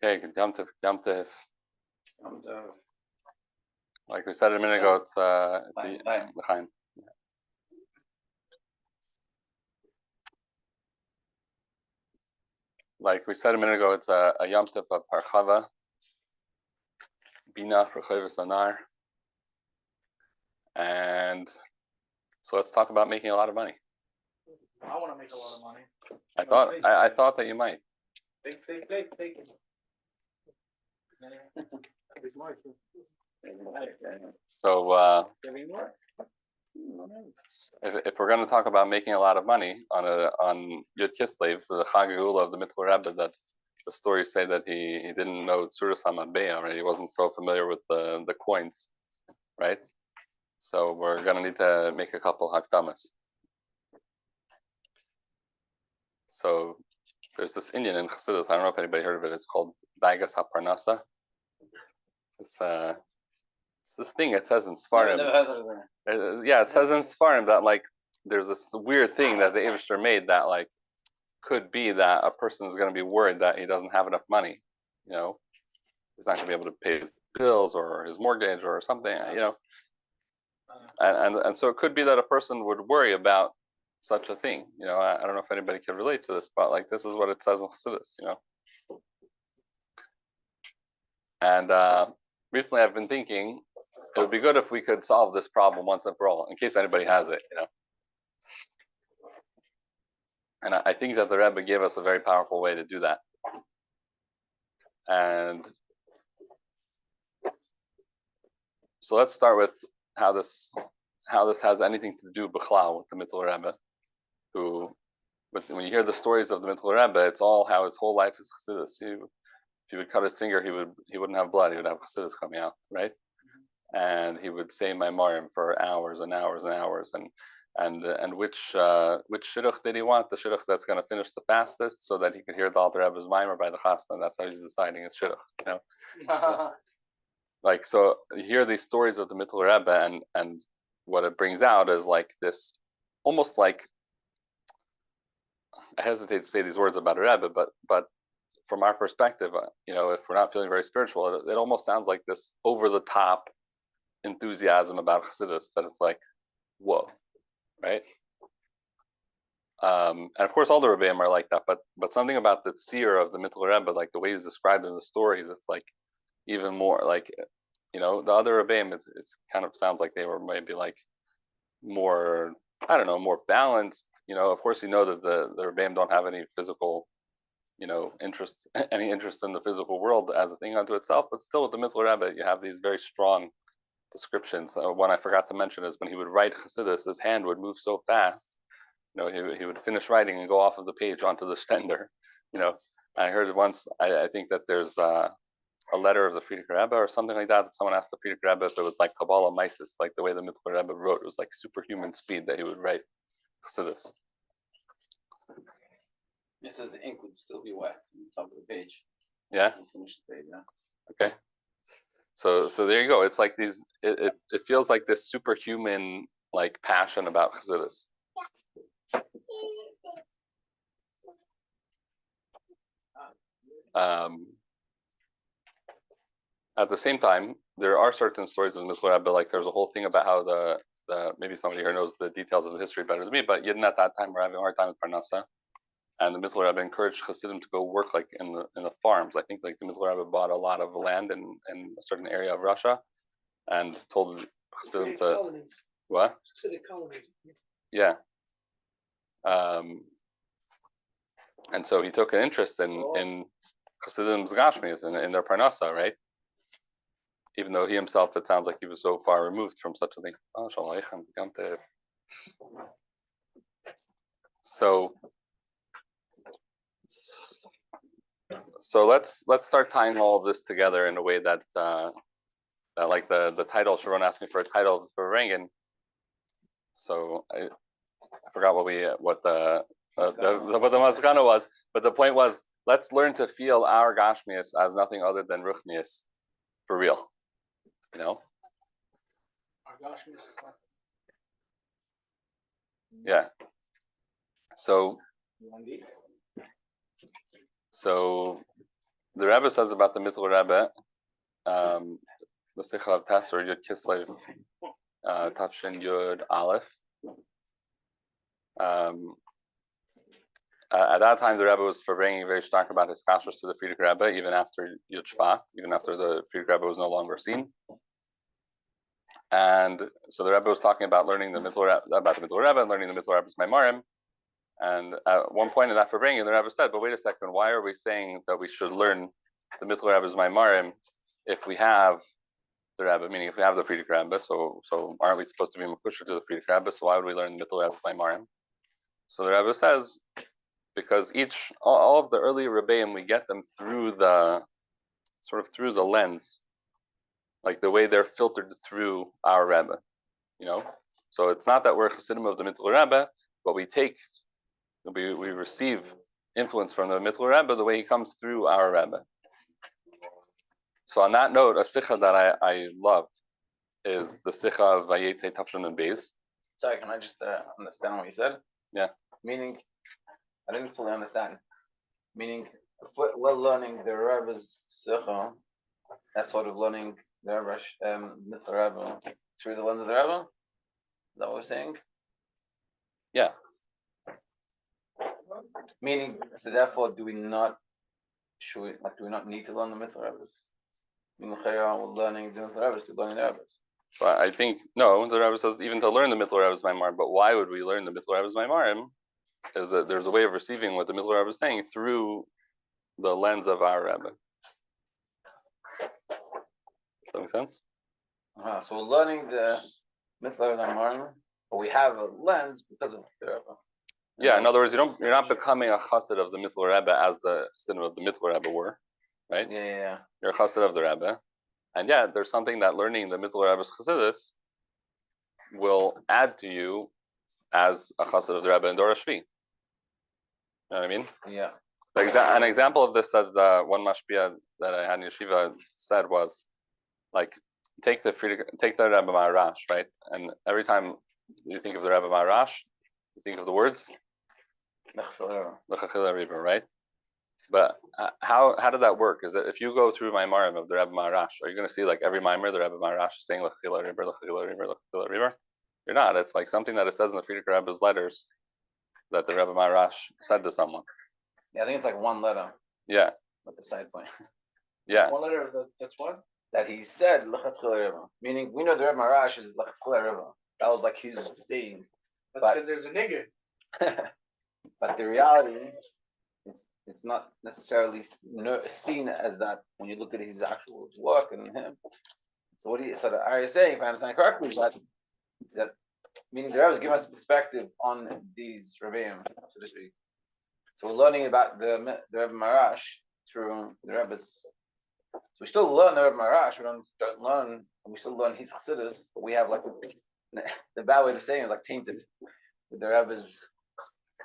Okay, Yom Tov. Like we said a minute ago, it's L'chaim. Like we said a minute ago, it's a Yom Tov of Parchava, Bina for Chayvus Anar, and so let's talk about making a lot of money. I want to make a lot of money. I thought that you might. Take it. So if we're going to talk about making a lot of money on Yud Kislev, the Chag of the Mittele Rebbe, that the stories say that he didn't know Tzuras HaMatbeah, right? He wasn't so familiar with the coins, right? So we're going to need to make a couple hakdamas. So there's this Indian in Chassidus. I don't know if anybody heard of it. It's called Daigas HaParnasa. It's this thing. It says in Sfarim. Yeah, it says in Sfarim that like there's this weird thing that the Eivishter made that like could be that a person is going to be worried that he doesn't have enough money. You know, he's not going to be able to pay his bills or his mortgage or something. You know, and so it could be that a person would worry about such a thing. You know, I don't know if anybody can relate to this, but like this is what it says in Chassidus. You know, and recently I've been thinking it would be good if we could solve this problem once and for all, in case anybody has it. You know, and I think that the Rebbe gave us a very powerful way to do that. And so let's start with how this has anything to do b'chlal with the Mittele Rebbe, who, when you hear the stories of the Mittele Rebbe, it's all how his whole life is Chassidus. If he would cut his finger, he wouldn't have blood. He would have Chassidus coming out, right? And he would say Maimarim for hours and hours and hours. And which shidduch did he want? The shidduch that's going to finish the fastest, so that he could hear the Alter Rebbe's Maimer by the Chasna. That's how he's deciding his shidduch. You know, so you hear these stories of the Mittele Rebbe, and what it brings out is like this, almost like, I hesitate to say these words about a Rebbe, but from our perspective, you know, if we're not feeling very spiritual, it almost sounds like this over the top enthusiasm about Chassidus that it's like, whoa, right? And of course, all the Rebbeim are like that, but something about the seer of the Mittele Rebbe, like the way he's described in the stories, it's like even more like, you know, the other Rebbeim, it's kind of sounds like they were maybe like more, I don't know, more balanced. You know, of course, you know that the Rebbeim don't have any physical, you know, any interest in the physical world as a thing unto itself, but still with the Mittele Rebbe, you have these very strong descriptions. One I forgot to mention is when he would write Chassidus, his hand would move so fast. You know, he would finish writing and go off of the page onto the stender. You know, I heard once, I think that there's a letter of the Frierdiker Rebbe or something like that someone asked the Frierdiker Rebbe if it was like Kabbalah Mises, like the way the Mittele Rebbe wrote. It was like superhuman speed that he would write Chassidus. It says the ink would still be wet on the top of the page. Yeah. Finish the page, yeah. Okay. So there you go. It's like these. It feels like this superhuman like passion about Chassidus. At the same time, there are certain stories in Mitzvah Rebbe, like there's a whole thing about how the maybe somebody here knows the details of the history better than me, but Yidden at that time were having a hard time with Parnasa, and the Mittele Rebbe encouraged Chassidim to go work like in the farms. I think like the Mittele Rebbe bought a lot of land in a certain area of Russia, and told Chassidim to colonies. What? Hasidic colonies. Yeah. And so he took an interest in Chassidim's Gashmius in their Parnasa, right? Even though he himself, it sounds like he was so far removed from such a thing. So let's start tying all of this together in a way that like the title. Sharon asked me for a title of Farbrengen. So I forgot what the Maskana was, but the point was, let's learn to feel our Gashmius as nothing other than Ruchnius for real. You know? Yeah. So the Rebbe says about the Mittele Rebbe, the Sicha of Tasser Yud Kislev, Tafshin Yud Aleph. At that time, the Rebbe was Farbrengen very stark about his Chassidus to the Frierdiker Rebbe, even after Yud Shvat, even after the Frierdiker Rebbe was no longer seen. And so the Rebbe was talking about learning the Mittele Rebbe, about the Mittele Rebbe, and learning the Mittele Rebbe's Maimarim. And at one point in that Farbrengen, the Rebbe said, "But wait a second, why are we saying that we should learn the Mittele Rebbe's Maimarim if we have the Rebbe, meaning if we have the Frierdiker Rebbe, so aren't we supposed to be Mekusher to the Frierdiker Rebbe? So why would we learn the Mittele Rebbe's Maimarim?" So the Rebbe says, because all of the early Rebbeim, we get them through the lens, like the way they're filtered through our Rebbe, So it's not that we're Chassidim of the Mittele Rebbe, but we receive influence from the Mittele Rebbe the way he comes through our Rebbe. So on that note, a sicha that I love is the sicha of Vayetze Tafshin and Beis. Sorry, can I just understand what you said? Yeah. Meaning, I didn't fully understand. Meaning, if we're learning the Rebbe's sicha, that's sort of learning the Rebbe's Mittele Rebbe through the lens of the Rebbe. Is that what we're saying? Yeah. Meaning, so therefore, do we not need to learn the Mittele Rebbe's? Meaning, we're learning the Mittele Rebbe's to learn the Rebbe's. So I think no, the Rebbe says even to learn the Mittele Rebbe's Maimarim, but why would we learn the Mittele Rebbe's Maimarim? Is that there's a way of receiving what the Mittele Rebbe is saying through the lens of our Rebbe. Does that make sense? So we're learning the Mittele Rebbe's Maimarim, but we have a lens because of the Rebbe. Yeah, in other words, you're not becoming a chassid of the Mittele Rebbe as the Chassidim of the Mittele Rebbe were, right? Yeah. You're a chassid of the Rebbe, and yeah, there's something that learning the Mittele Rebbe's Chassidus will add to you as a chassid of the Rebbe in Dor HaShvi. You know what I mean? Yeah. An example of this that one mashpia that I had in yeshiva said was, like, take the Rebbe Maharash, right? And every time you think of the Rebbe Maharash, you think of the words L'chachila Rebbe, right? But how did that work? Is that if you go through Maimarim of the Rebbe Maharash, are you going to see like every Maimar the Rebbe Maharash is saying L'chachila Rebbe, L'chachila Rebbe, L'chachila Rebbe? You're not. It's like something that it says in the Frierdiker Rebbe's letters that the Rebbe Maharash said to someone. Yeah, I think it's like one letter. Yeah. With the side point. Yeah. One letter, that's what? That he said L'chachila Rebbe. Meaning, we know the Rebbe Maharash is L'chachila Rebbe. That was like his thing. That's because there's a nigger. But the reality, it's not necessarily seen as that when you look at his actual work and him. So what the Aryeh is saying, if I understand correctly, is that meaning the Rebbe is giving us perspective on these Rebbeim, so to speak. So we're learning about the Rebbe Maharash through the Rebbe's. So we still learn the Rebbe Maharash. We don't learn, and we still learn his Chassidus, but we have like the bad way to say it, like tainted with the Rebbe's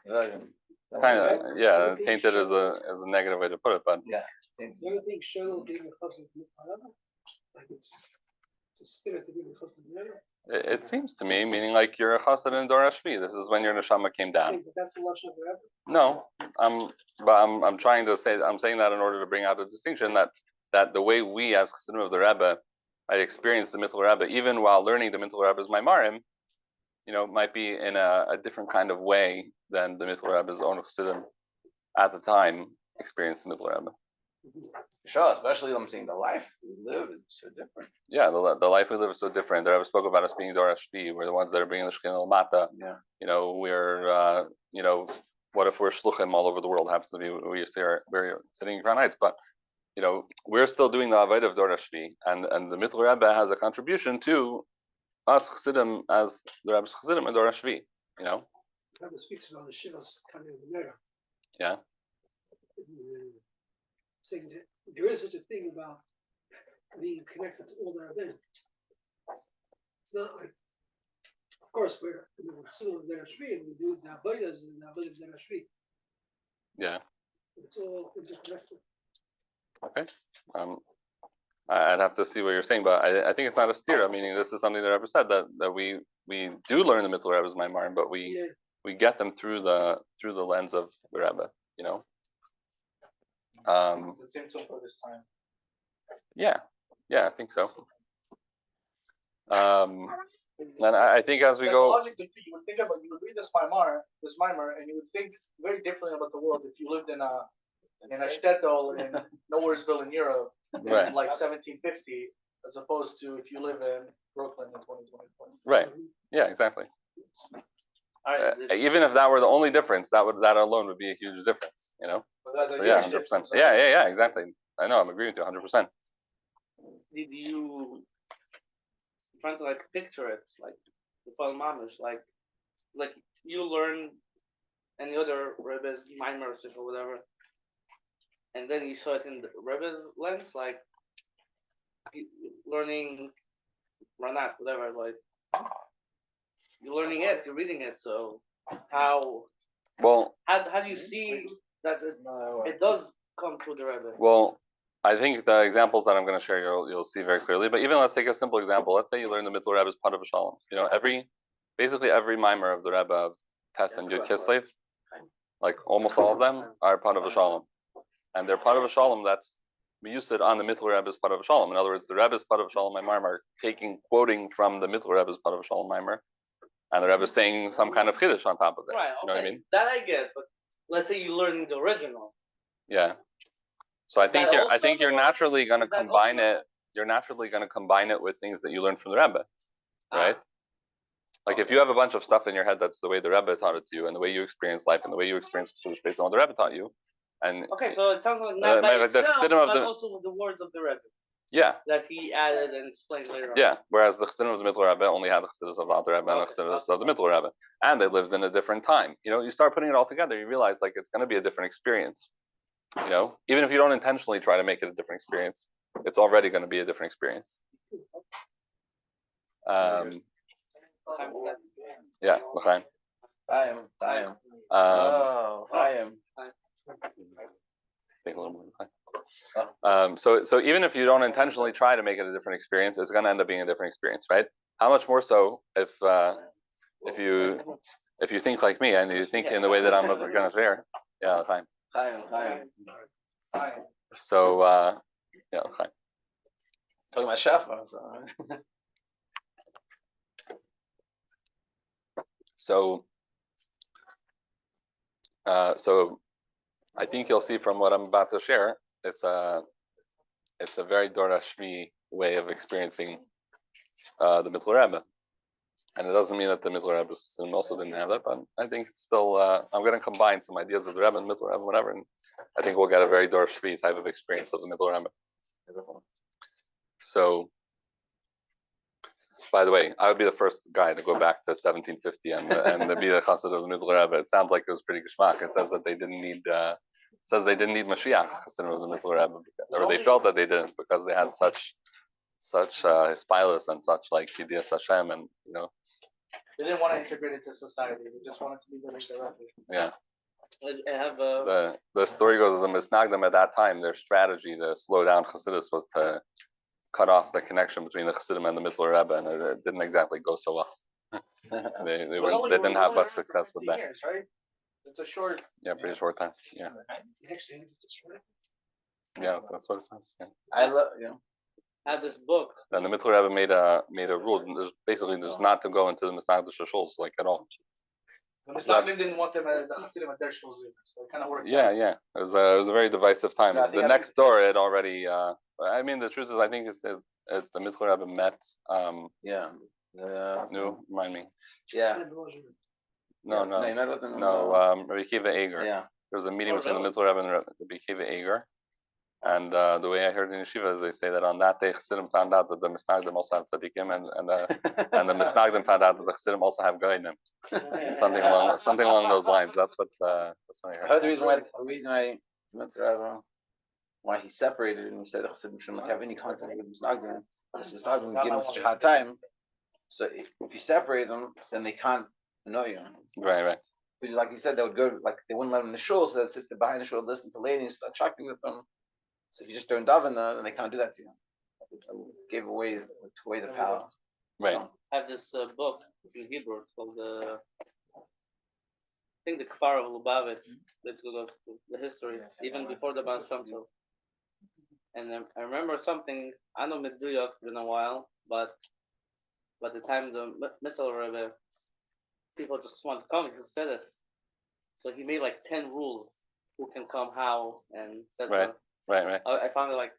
version. Kind of, yeah. Tainted is a negative way to put it, but yeah. Do you think Shul being a chassid like it's a spirit to be a chassid? it seems to me, meaning like you're a chassid in Dor HaShvi. This is when your neshama came down. But that's the lashon of the Rebbe. No, I'm trying to say, I'm saying that in order to bring out a distinction that the way we as Chassidim of the Rebbe might experience the Mittele Rebbe, even while learning the Mittele Rebbe's Maimarim, might be in a different kind of way than the Mittele Rebbe's own Chassidim at the time experienced the Mittele Rebbe. Sure, especially I'm saying the life we live is so different. Yeah, the life we live is so different. The Rebbe spoke about us being Dor HaShvi. We're the ones that are bringing the Shekhinah L'mata. Yeah. We're what if we're shluchim all over the world? Happens to be we we're sitting in Crown Heights, but we're still doing the avodah of Dor HaShvi, and the Mittele Rebbe has a contribution to us Chassidim as the Rebbe's Chassidim and Dor HaShvi. The Rebbe speaks about the Shivas coming in the mirror. Yeah. Saying that there is such a thing about being connected to all the Rebbeim. It's not like, of course, we're Chassidim of Dor HaShvi and we do the avodas and the avodah of Dor HaShvi. Yeah. It's all interconnected. Okay. I'd have to see what you're saying, but I think it's not a stira. Meaning, this is something that Rebbe said that we do learn the Mittele Rebbe's Maimarim, but we get them through the lens of the Rebbe. Does it seem so for this time? Yeah, I think so. And I think as we go, Psychologically, you would think about, you would read this mimer, and you would think very differently about the world if you lived in a shtetl in Nowheresville in Europe right, in like 1750, as opposed to if you live in Brooklyn in 2024. right, yeah, exactly. Alright, Even if that were the only difference, that alone would be a huge difference, you know. So yeah, 100%. Yeah, exactly. I know, I'm agreeing with you 100%. did you I'm trying to like picture it like the Mamish, like you learn any other Rebbe's Maimers or whatever, and then you saw it in the Rebbe's lens, like learning Ranat, whatever, like you're learning it, you're reading it, so how do you see that it does come to the Rebbe? Well, I think the examples that I'm going to share you'll see very clearly. But even let's take a simple example. Let's say you learn the Mittele Rebbe's Part of Shalom. You know, basically every mimer of the Rebbe of Tess and Yud Kislev, like almost all of them are Part of Shalom, and they're Part of Shalom that's used on the Mittele Rebbe's Part of Shalom. In other words, the Rebbe's Part of Shalom mimer are quoting from the Mittele Rebbe's Part of Shalom mimer, and the Rebbe is saying some kind of chiddush on top of it. Right. Okay. You know what I mean? That I get, but let's say you learn the original. Yeah. So I think you're naturally going to combine it. You're naturally going to combine it with things that you learn from the Rebbe, right? Like if you have a bunch of stuff in your head that's the way the Rebbe taught it to you, and the way you experience life, and the way you experience Chassidus based on what the Rebbe taught you, and okay, so it sounds like not by itself, but also with the words of the Rebbe. Yeah. That he added and explained later on. Yeah. Whereas the Chassidim of the Mittele Rebbe only had the Chassidus of the Alter Rebbe and the Chassidus of the Mittele Rebbe, and they lived in a different time. You know, you start putting it all together, you realize like it's going to be a different experience. You know, even if you don't intentionally try to make it a different experience, it's already going to be a different experience. Yeah, l'chaim. I am. Take a little more. So even if you don't intentionally try to make it a different experience, it's going to end up being a different experience, right? How much more so if you think like me and you think in the way that I'm going to share? Yeah, l'chaim. So yeah, l'chaim. Talking about Shafa. So I think you'll see from what I'm about to share, it's a very Dorashmi way of experiencing the Mittele Rebbe. And it doesn't mean that the Mittele Rebbe also didn't have that, but I think it's still, I'm going to combine some ideas of the Rebbe and Mittele Rebbe, whatever, and I think we'll get a very Dorashmi type of experience of the Mittele Rebbe. So, by the way, I would be the first guy to go back to 1750 and be the Chassid of the Mittele Rebbe. It sounds like it was pretty geschmack. It says that they didn't need Mashiach, Chassid of the Mittele Rebbe, or they felt that they didn't because they had such hispilus and such like Yidiyas Hashem, and you know. They didn't want to integrate it to society. They just wanted to be living directly. Yeah. I have the story goes as a Misnagdim at that time, their strategy to slow down Chassidus was to cut off the connection between the Chassidim and the Mittele Rebbe, and it didn't exactly go so well. they didn't have much success with that. Years, right? It's a short. Yeah, pretty short time. Yeah. Yeah, that's what it says. Yeah. I love I have this book. And the Mittele Rebbe made a rule. There's not to go into the Misnagdim shuls like at all. The Misnagdim didn't want them the Chassidim at their shuls, so it kind of worked. Yeah. It was a very divisive time. Yeah, the next door it already. I mean, the truth is, I think it's the Mittele Rebbe met. No, remind me. Yeah. No. Rabbi Kiva Eger. Yeah. There was a meeting between the Mittele Rebbe and Rabbi Kiva Eger. And the way I heard in yeshiva is they say that on that day Chassidim found out that the Misnagdim also have tzaddikim, and the Misnagdim found out that the Chassidim also have goyim. Something along those lines. That's what I heard. I heard the reason why why he separated and he said the Chassidim shouldn't have any contact with Misnagdim. Because Misnagdim give them such a hard time. So if you separate them, then they can't annoy you. Right. But like you said, they would go they wouldn't let them in the shul, so they'd sit behind the shul, listen to ladies, start chatting with them. So if you just don't daven, then they can't do that to you. It took away the power. Right. I have this book. It's in Hebrew. It's called think the Kfar of Lubavitch basically goes to the history, even before the Baal Shem Tov. And I remember something, I know Meduyok been a while, but by the time the Mittele Rebbe, people just want to come, Chassidus. So he made like 10 rules, who can come, how, and etc. Right. I found it like,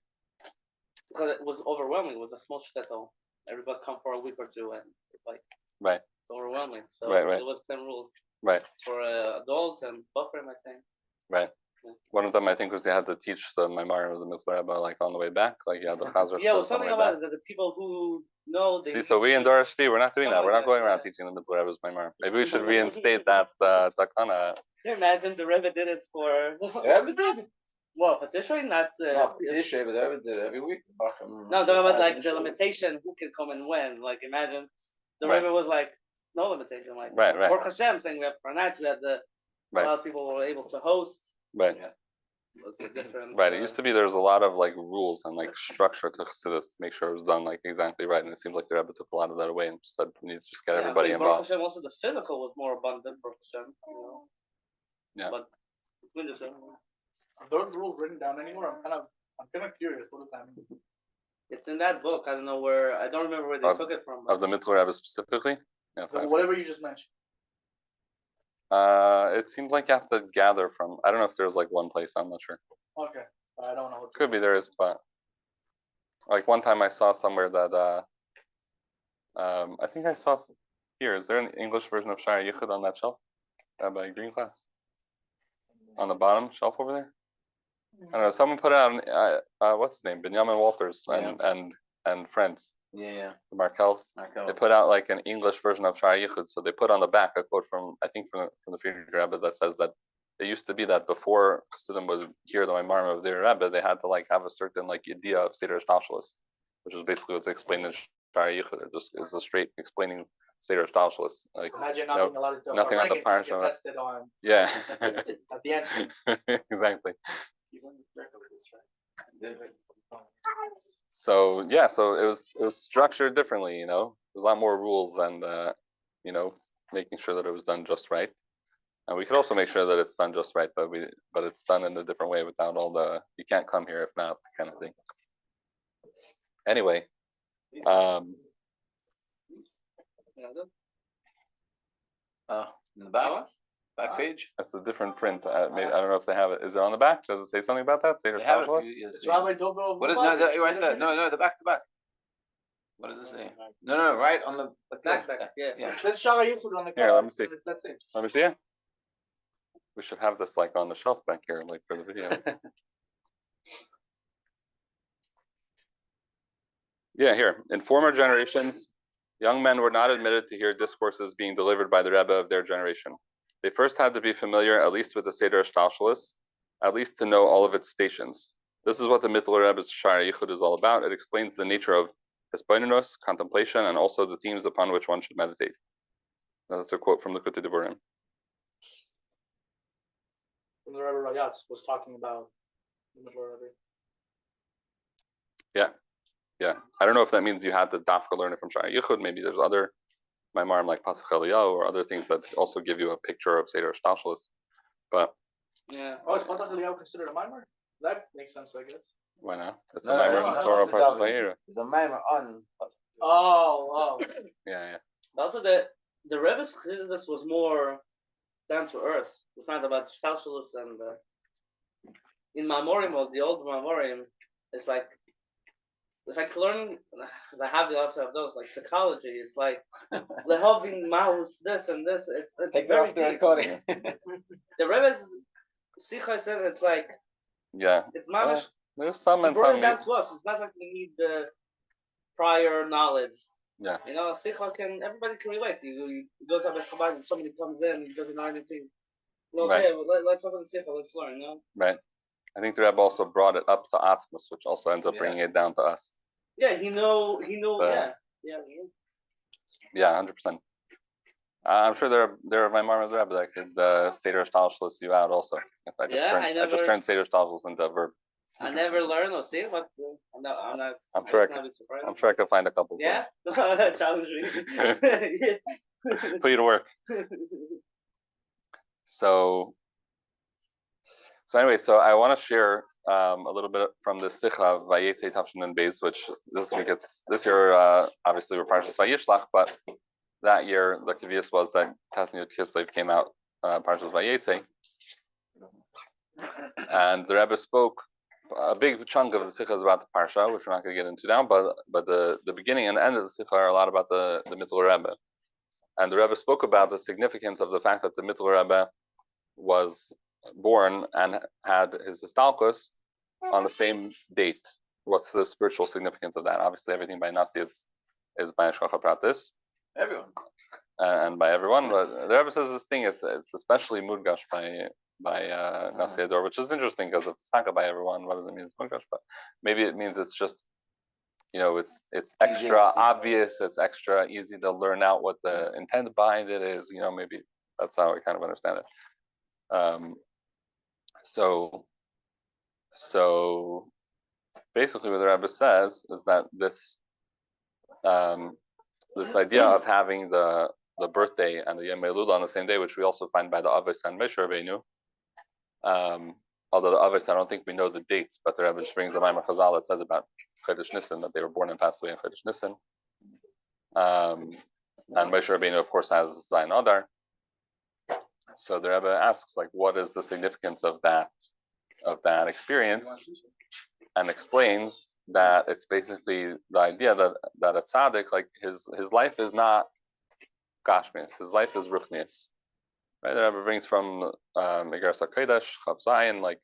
because it was overwhelming, it was a small shtetl. Everybody come for a week or two, and it's like, Right. overwhelming. So Right. it was 10 rules Right. for adults and buffering, I think. Right. One of them, I think, was they had to teach the Maimar of the Mitzvah Rebbe, like on the way back, like you had the Chazar. Yeah, it was something about the people who know. See, so we in Dorish Shvi, we're not doing that. We're not going around Yeah. teaching the Mitzvah Rebbe's Maimar. Maybe we should reinstate that takana. Can you imagine the Rebbe did it for? The Rebbe did. Well, for Tishrei, not. No, Tishrei, but the Rebbe did it every week. No, I'm talking about like the limitation, who can come and when. Like imagine, the Right. Rebbe was like no limitation. Like Right. Baruch Hashem saying we have for nights, we had a Right. lot of people were able to host. Right. Yeah. It was a different. Right. It used to be there was a lot of like rules and like structure to Chassidus to make sure it was done like exactly right, and it seems like the Rebbe took a lot of that away and said we need to just get everybody Baruch involved. Hashem, also the physical was more abundant. Baruch Hashem, Yeah. But between the two. Are those rules written down anywhere? I'm kind of curious. What does that mean? It's in that book. I don't know where. I don't remember where they took it from. Of the Mittele Rebbe specifically. Yeah. So whatever you just mentioned. It seems like you have to gather from. I don't know if there's like one place. I'm not sure. Okay, I don't know. Could be there is, but like one time I saw somewhere that I think I saw here. Is there an English version of Shire Yichud on that shelf? By Green Class on the bottom shelf over there. I don't know. Someone put it on. What's his name? Benjamin Walters and friends. Yeah. The Markels. They put out like an English version of Shire Yichud. So they put on the back a quote from I think from the Friedrich Rebbe that says that it used to be that before Chassidim would hear the Maimarim of their Rebbe, they had to like have a certain like idea of Seder Shtalshalis, which is basically what's explained in Shire Yichud. It just is a straight explaining Seder Shtalshalis. Like Imagine not being allowed to nothing on the Farbrengen to parsha. get tested on Yeah. at the entrance. Exactly. Even this, right? So yeah, so it was structured differently, you know. There's a lot more rules and you know, making sure that it was done just right. And we could also make sure that it's done just right, but it's done in a different way without all the you can't come here if not kind of thing. Anyway, In the back page. that's a different print. Maybe I don't know if they have it. Is it on the back? Does it say something about that? Seder They have it for Shtalshalis? you, yes, It's Rabbi Dobro. What is right there? No, the back. What does it say? No, right on the Backpack, yeah. Let's show you on the Here, let me see. That's it. Let me see it. We should have this like on the shelf back here, like for the video. Yeah, here. In former generations, young men were not admitted to hear discourses being delivered by the Rebbe of their generation. They first had to be familiar, at least with the Seder Shtalshalis, at least to know all of its stations. This is what the Mittele Rebbe's Shire Yichud is all about. It explains the nature of Hisbonenus, contemplation, and also the themes upon which one should meditate. That's a quote from the Likutei Devarim. When the Rebbe Rayatz was talking about the Mittele Rebbe. Yeah, I don't know if that means you had to dafka learn it from Shire Yichud. Maybe there's other Maimarim like Pasach Eliyahu or other things that also give you a picture of Seder Shtalshalis. But Yeah. Oh, is Pasach Eliyahu considered a mimer? That makes sense, I guess. why not? It's No, a Maimer no, in the no, Torah it's a Parshas David. Vayera. There's a mimer on. Oh. Yeah. Also, the Rebbe's Chassidus was more down to earth. It was not about Shtalshalos and in Mamorim or the old Mamorim, it's like learning. I have the opposite of those, like psychology. It's like lehovin mouse this and this. It's Take that very off the deep. recording. The Rebbe's Sicha said it's like Yeah. it's mamish. There's some He and brought some. it down to us. It's not like we need the prior knowledge. Yeah. You know, Sicha everybody can relate. You go to a Chabad and somebody comes in, he doesn't know anything. Well, Right. okay, well, let's open the Sicha, let's learn, you know? Right. I think the Rebbe also brought it up to Atzmus, which also ends up bringing it down to us. Yeah, he knew, So- yeah. Yeah, 100%. I'm sure there are my Marmaz Rebbe that could Seder Shtalshalis you out also. If I just Yeah, turned I just turned Seder Shtalshalis into a verb. I never learned or see, but I'm not. I'm sure I not surprised. I'm sure I could find a couple. Yeah, challenge me. Put you to work. So anyway, so I want to share a little bit from the Sikha of Vayetze Tavshin and Beis, which this year obviously we're Parshas Vayishlach, but that year the Kvius was that Yud Kislev came out Parshas Vayetze, and the Rebbe spoke a big chunk of the Sikha is about the Parsha, which we're not going to get into now, but the beginning and end of the Sikha are a lot about the Mittele Rebbe, and the Rebbe spoke about the significance of the fact that the Mittele Rebbe was born and had his histalkus on the same date. What's the spiritual significance of that? Obviously, everything by Nasi is by Hashgacha Pratis. Everyone. And by everyone, but the Rebbe says this thing it's especially mudgash by Nasi Ador, which is interesting because it's Saka by everyone. What does it mean? It's mudgash, but maybe it means it's just it's extra obvious. It's extra easy to learn out what the intent behind it is. Maybe that's how I kind of understand it. So basically, what the Rebbe says is that this idea of having the birthday and the Yom Elul on the same day, which we also find by the Avyos and Mittele Rebbe. Although the Avyos, I don't think we know the dates, but the Rebbe brings a Maimar Chazal that says about Chodesh Nisan that they were born and passed away in Chodesh Nisan. And Mittele Rebbe, of course, has Zayin Adar. So the Rebbe asks, what is the significance of that experience, and explains that it's basically the idea that a tzaddik, his life is not Gashmius, his life is Ruchnius. Right? The Rebbe brings from Igeres HaKodesh, Chav Zayin, it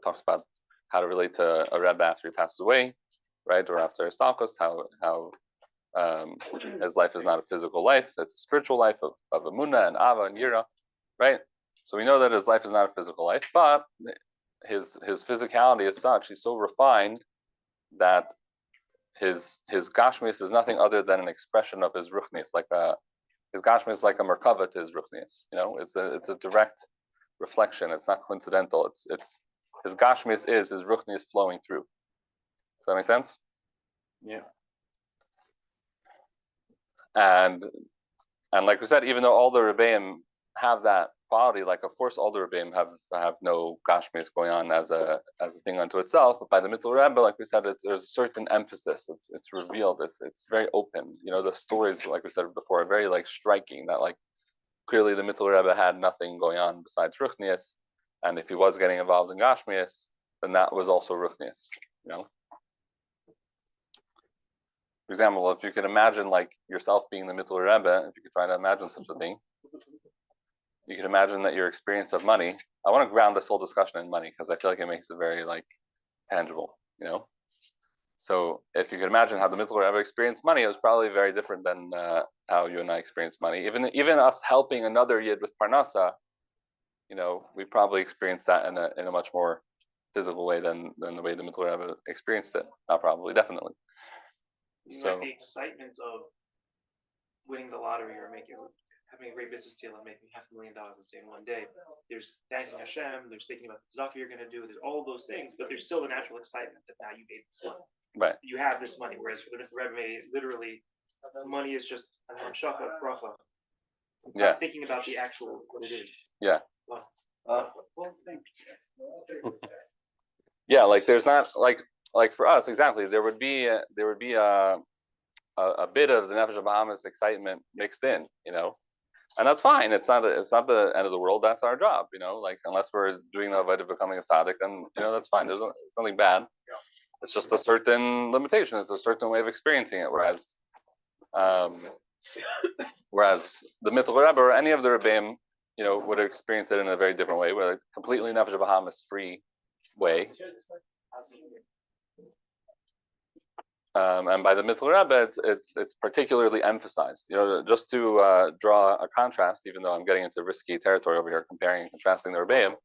talks about how to relate to a Rebbe after he passes away, right, or after his talkus, how his life is not a physical life; it's a spiritual life of Emunah and Ava and Yira. Right, so we know that his life is not a physical life, but his physicality is such, he's so refined that his Gashmius is nothing other than an expression of his Ruchnius, his Gashmius is like a merkava to his Ruchnius. It's a direct reflection. It's not coincidental. It's his Gashmius is his Ruchnius flowing through. Does that make sense? Yeah. And like we said, even though all the Rebbeim have that quality, of course all the Rebbeim have no Gashmius going on as a thing unto itself, but by the Mittele Rebbe, like we said, there's a certain emphasis. It's revealed. It's very open. The stories, like we said before, are very striking. That clearly the Mittele Rebbe had nothing going on besides Ruchnius, and if he was getting involved in Gashmius, then that was also Ruchnius. For example, if you could imagine yourself being the Mittele Rebbe, if you could try to imagine such a thing, you can imagine that your experience of money. I want to ground this whole discussion in money because I feel like it makes it very tangible. So if you could imagine how the Mittele Rebbe experienced money, it was probably very different than how you and I experienced money. Even us helping another yid with parnasa, we probably experienced that in a much more physical way than the way the Mittele Rebbe experienced it. Not probably, definitely. So the excitement of winning the lottery or having a great business deal and making $500,000, let's say, in one day. There's thanking Hashem, there's thinking about the tzedakah you're going to do, there's all those things, but there's still a natural excitement that now you made this money. Right. You have this money, whereas for the Mittele Rebbe, literally, money is just a hamshaka, bracha. Yeah. Thinking about the actual, what it is. Yeah. Well, thank you. Yeah, there's not, for us, exactly, there would be a bit of the Nefesh Bahamas excitement mixed in, and that's fine. It's not the end of the world. That's our job, unless we're doing the avodah of becoming a tzaddik, then that's fine. There's nothing bad. It's just a certain limitation. It's a certain way of experiencing it. Whereas the Mittele Rebbe or any of the Rebbeim, would experience it in a very different way, with a completely Nefesh Bahamas free way. And by the Mittele Rebbe, it's particularly emphasized. Just to draw a contrast, even though I'm getting into risky territory over here, comparing and contrasting the Rebbeim,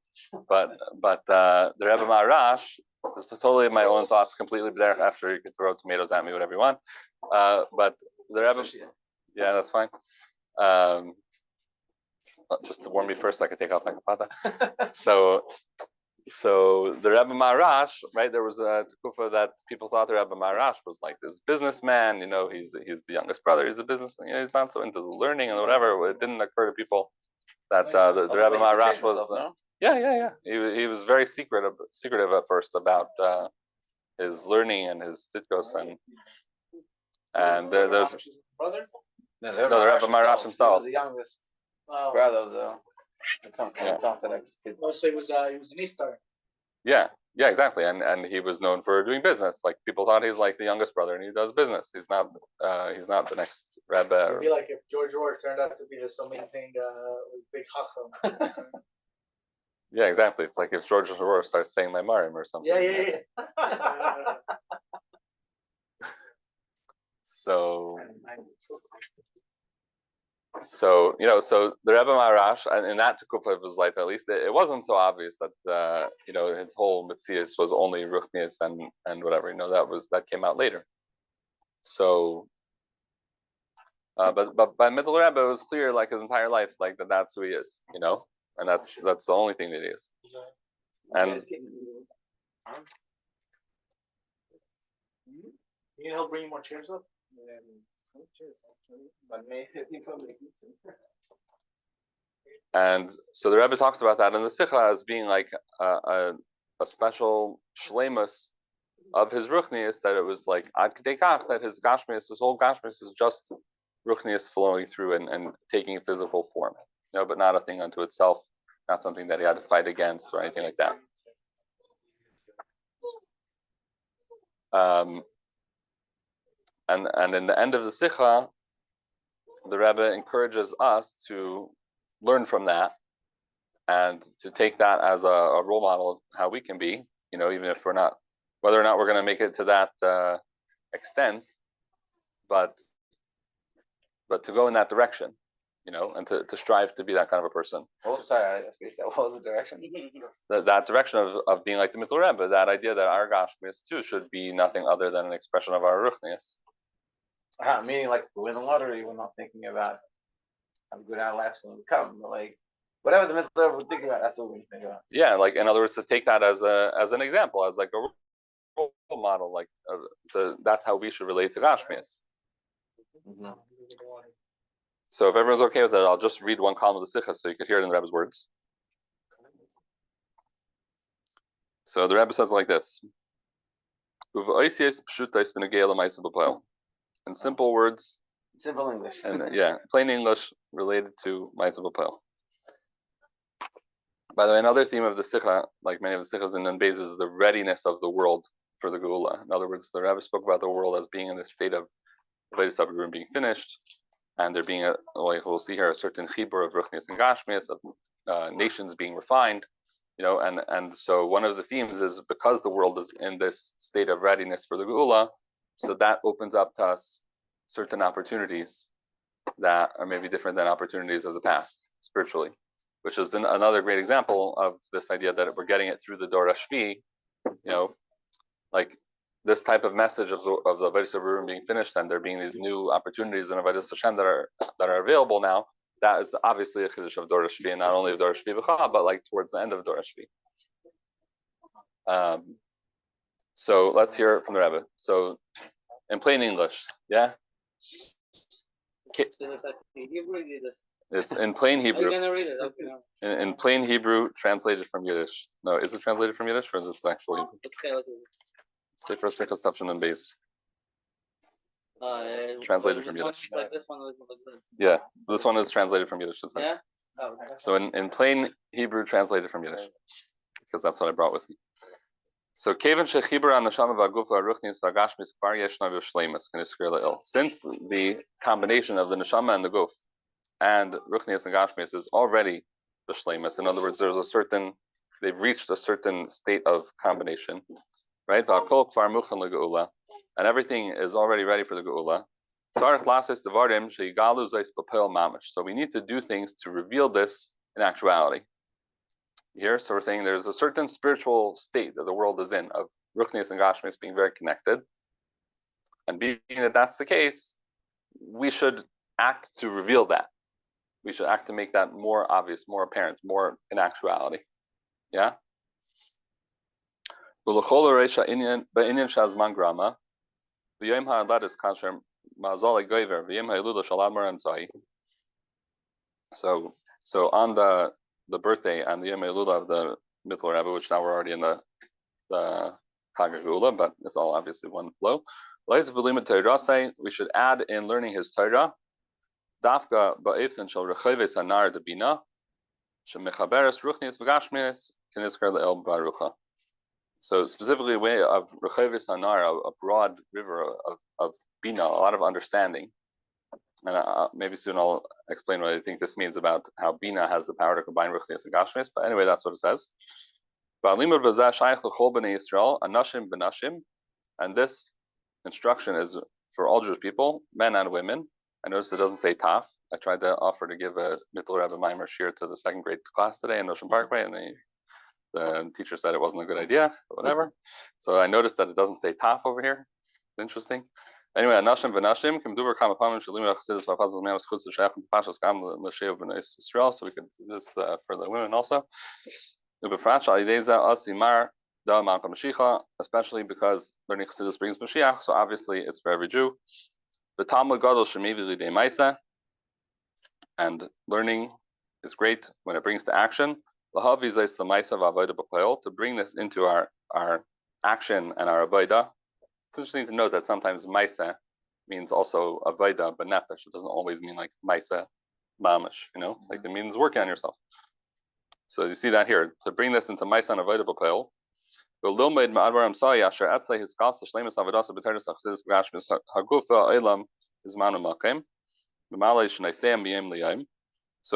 but the Rebbe Maharash, this is totally my own thoughts, completely there. After you can throw tomatoes at me, whatever you want. But the Rebbe, yeah, that's fine. Just to warn me first, so I can take off my kapata. So the Rebbe Maharash, right? There was a tekufa that people thought the Rebbe Maharash was this businessman. He's the youngest brother. He's a business. He's not so into the learning and whatever. It didn't occur to people that the Rebbe Maharash was. No? Yeah. He was very secretive at first about his learning and his sitkos, and there's brother. No, the Rebbe Maharash himself. He was the youngest Oh, brother of the Yeah. Orthodox kid. oh, so he was an Easter. Yeah, exactly, and he was known for doing business. Like people thought he's like the youngest brother, and he does business. He's not the next Rebbe. It'd be like if George Orr turned out to be this amazing big chacham. Yeah, exactly. It's like if George Rohr starts saying Maimarim or something. Yeah. So so the Rebbe Maharash, and in that Tekufah of his life at least, it wasn't so obvious that his whole Metzius was only Ruchnius and whatever. That came out later. So but by Mittele Rebbe it was clear, like his entire life, like that's who he is, and that's the only thing that he is. And You know, bring more chairs up. And so the Rebbe talks about that in the Sikha as being like a special shlemus of his Ruchnius, that it was like ad k'dei kach, that his whole Gashmius is just Ruchnius flowing through and taking physical form, but not a thing unto itself, not something that he had to fight against or anything like that. And in the end of the Sikha, the Rebbe encourages us to learn from that and to take that as a role model of how we can be, even if whether or not we're going to make it to that extent, but to go in that direction, and to strive to be that kind of a person. Oh, sorry, I spaced out. What was the direction? That direction of being like the Mittele Rebbe, that idea that our Gashmius too should be nothing other than an expression of our Ruchnius. Meaning, like, win the lottery, we're not thinking about how good our life's going to become. But like, whatever the Mittele Rebbe would think about, that's what we think about. Yeah, like in other words, to take that as an example, as like a role model, like so that's how we should relate to Gashmius. Mm-hmm. So if everyone's okay with it, I'll just read one column of the Sikha so you could hear it in the Rebbe's words. So the Rebbe says like this: in simple words, simple English, and plain English related to Ma'aseh B'Poel. By the way, another theme of the Sikha, like many of the Sikhas in Nun-Beis, is the readiness of the world for the Geula. In other words, the Rebbe spoke about the world as being in the state of Avodas being finished, and there being like we'll see here, a certain chibur of Ruchnius and Gashmius, of nations being refined, and so one of the themes is because the world is in this state of readiness for the Geula, so that opens up to us certain opportunities that are maybe different than opportunities of the past spiritually, which is another great example of this idea that we're getting it through the Dor HaShvi, like this type of message of the Avodas being finished and there being these new opportunities in Avodas Hashem that are available now. That is obviously a chiddush of Dor HaShvi, and not only of Dor HaShvi B'cha, but like towards the end of Dor HaShvi. So let's hear it from the Rebbe. So in plain English, yeah? It's in plain Hebrew. In plain Hebrew, translated from Yiddish. No, is it translated from Yiddish or is this actual Hebrew? Sefer Sichas Tafshin and Beis. Translated from Yiddish. Yeah, so this one is translated from Yiddish. It says. Yeah? Oh, so in plain Hebrew, translated from Yiddish, because that's what I brought with me. So Kevan Shechibur an Neshama v'Agufa Ruchnius v'Gashmius Kvar Yeshna v'Shleimus K'Niskir Le'il. Since the combination of the Neshama and the Guf and Ruchnius and Gashmius is already the Shleimus. In other words, they've reached a certain state of combination, right? V'Akol Kvar Muchan LeGeula, and everything is already ready for the Geula. Tzarich Lasis Devarim Sheyigalu Zeis B'Poel Mamish. So we need to do things to reveal this in actuality. Here, so we're saying there's a certain spiritual state that the world is in of Ruchnius and Gashmius being very connected, and being that that's the case, we should act to reveal that. We should act to make that more obvious, more apparent, more in actuality. Yeah. So So on the birthday and the Yom Elula of the Mittele Rebbe, which now we're already in the Chag HaGeula, but it's all obviously one flow. We should add in learning his Torah. Dafka ba'ifin shel rechoves hanar de bina, shemechaberes Ruchnius v'Gashmius k'nizkar le'el barucha. So specifically, a way of rechoves hanar, a broad river of bina, a lot of understanding. And maybe soon I'll explain what I think this means about how bina has the power to combine Ruchnius and Gashmius. But anyway, that's what it says. And this instruction is for all Jewish people, men and women. I noticed it doesn't say taf. I tried to offer to give a Mittele Rebbe Maimer shir to the second grade class today in Ocean Parkway, and the teacher said it wasn't a good idea, but whatever. So I noticed that it doesn't say taf over here. Interesting. Anyway, Anashim v'Nashim kim duber kam apamim shalim Chassidus v'Pazos me'amas chutz l'shayach v'pashas gam l'sheiv b'nei Yisrael. So we could do this for the women also. Especially because learning Chassidus brings Mashiach, so obviously it's for every Jew. And learning is great when it brings to action. To bring this into our action and our avodah. It's interesting to note that sometimes maisa means also avodah b'nefesh. It doesn't always mean like maisa mamish, like it means working on yourself. So you see that here. To bring this into maisa and avodah b'poel. So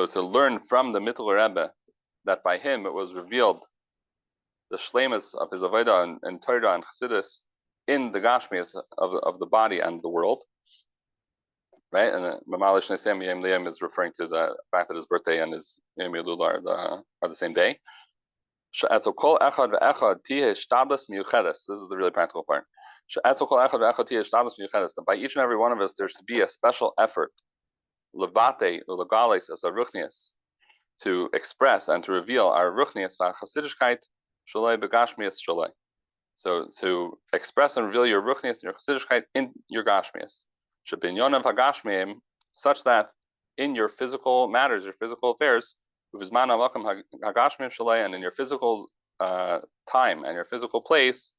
to learn from the Mittele Rebbe that by him it was revealed the shleimus of his avodah and Torah and Chassidus in the Gashmius of the body and the world, right? And Mamalish Nesem Yem Liam is referring to the fact that his birthday and his Yom Elul are the same day. This is the really practical part. That by each and every one of us, there should be a special effort, levate ulegales as a ruchnius, to express and to reveal our ruchnius v'chasidishkeit shalei begashmius shalei. So to express and reveal your ruchnius and your chasidishkeit in your gashmius, shebinyonav hagashmiim, such that in your physical matters, your physical affairs, and in your physical time and your physical place,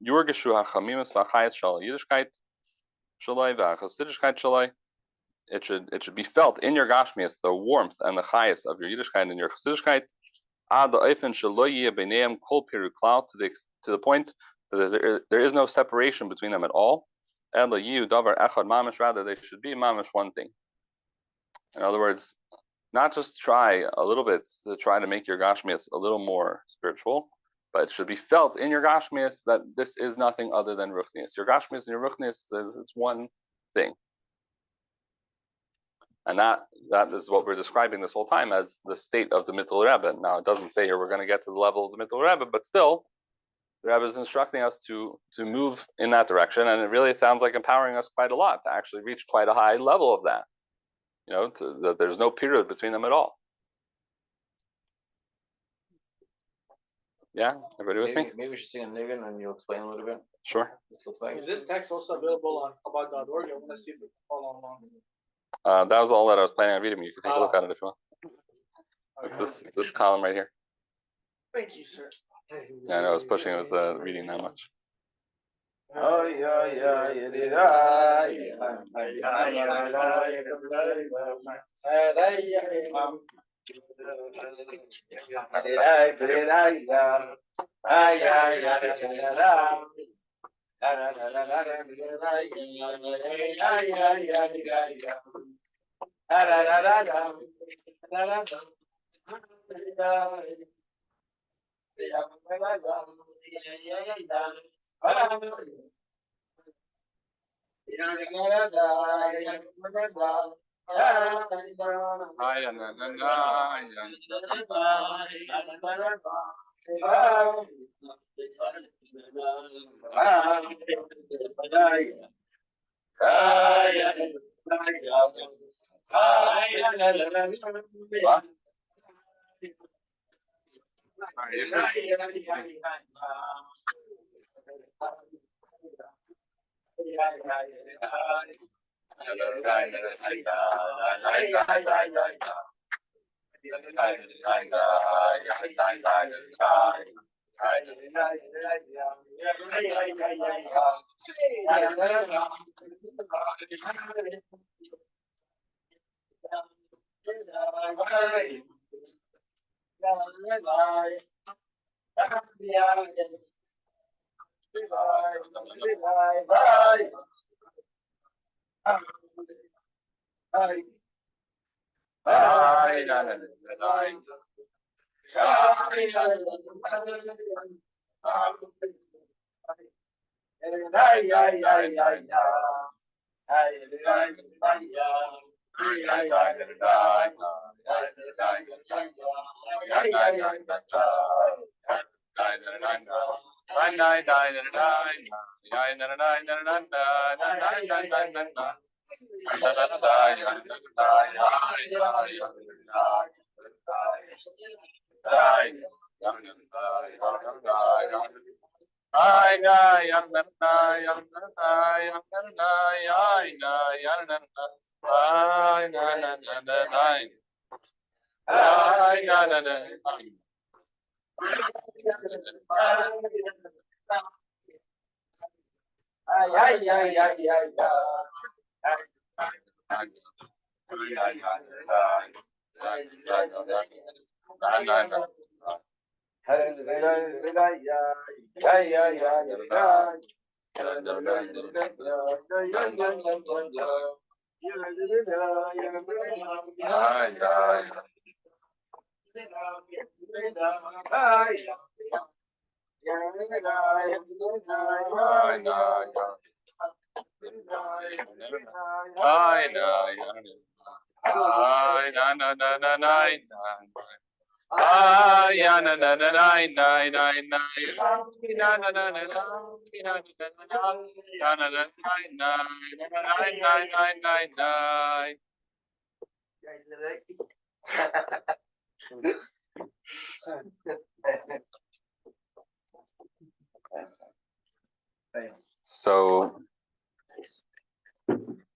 your geshu hachamimus v'achayis shalei yiddishkeit shalei v'chasidishkeit shalei. It should be felt in your gashmius, the warmth and the chayis of your yiddishkeit and your chasidishkeit, to the point that there is no separation between them at all. Rather, they should be mamish one thing. In other words, not just try a little bit to try to make your gashmius a little more spiritual, but it should be felt in your gashmius that this is nothing other than ruchnius. Your gashmius and your ruchnius, it's one thing. And that is what we're describing this whole time as the state of the Mittele Rebbe. Now, it doesn't say here we're going to get to the level of the Mittele Rebbe, but still, the Rebbe is instructing us to move in that direction, and it really sounds like empowering us quite a lot to actually reach quite a high level of that. That there's no period between them at all. Yeah, everybody with me? Maybe we should sing a niggun and you'll explain a little bit. Sure. This looks like. Is this text also available on chabad.org? I want to see if we can follow along. That was all that I was planning on reading. You can take a look at it if you want. It's this column right here. Thank you, sir. Yeah, I know I was pushing it with reading that much. Oh yeah,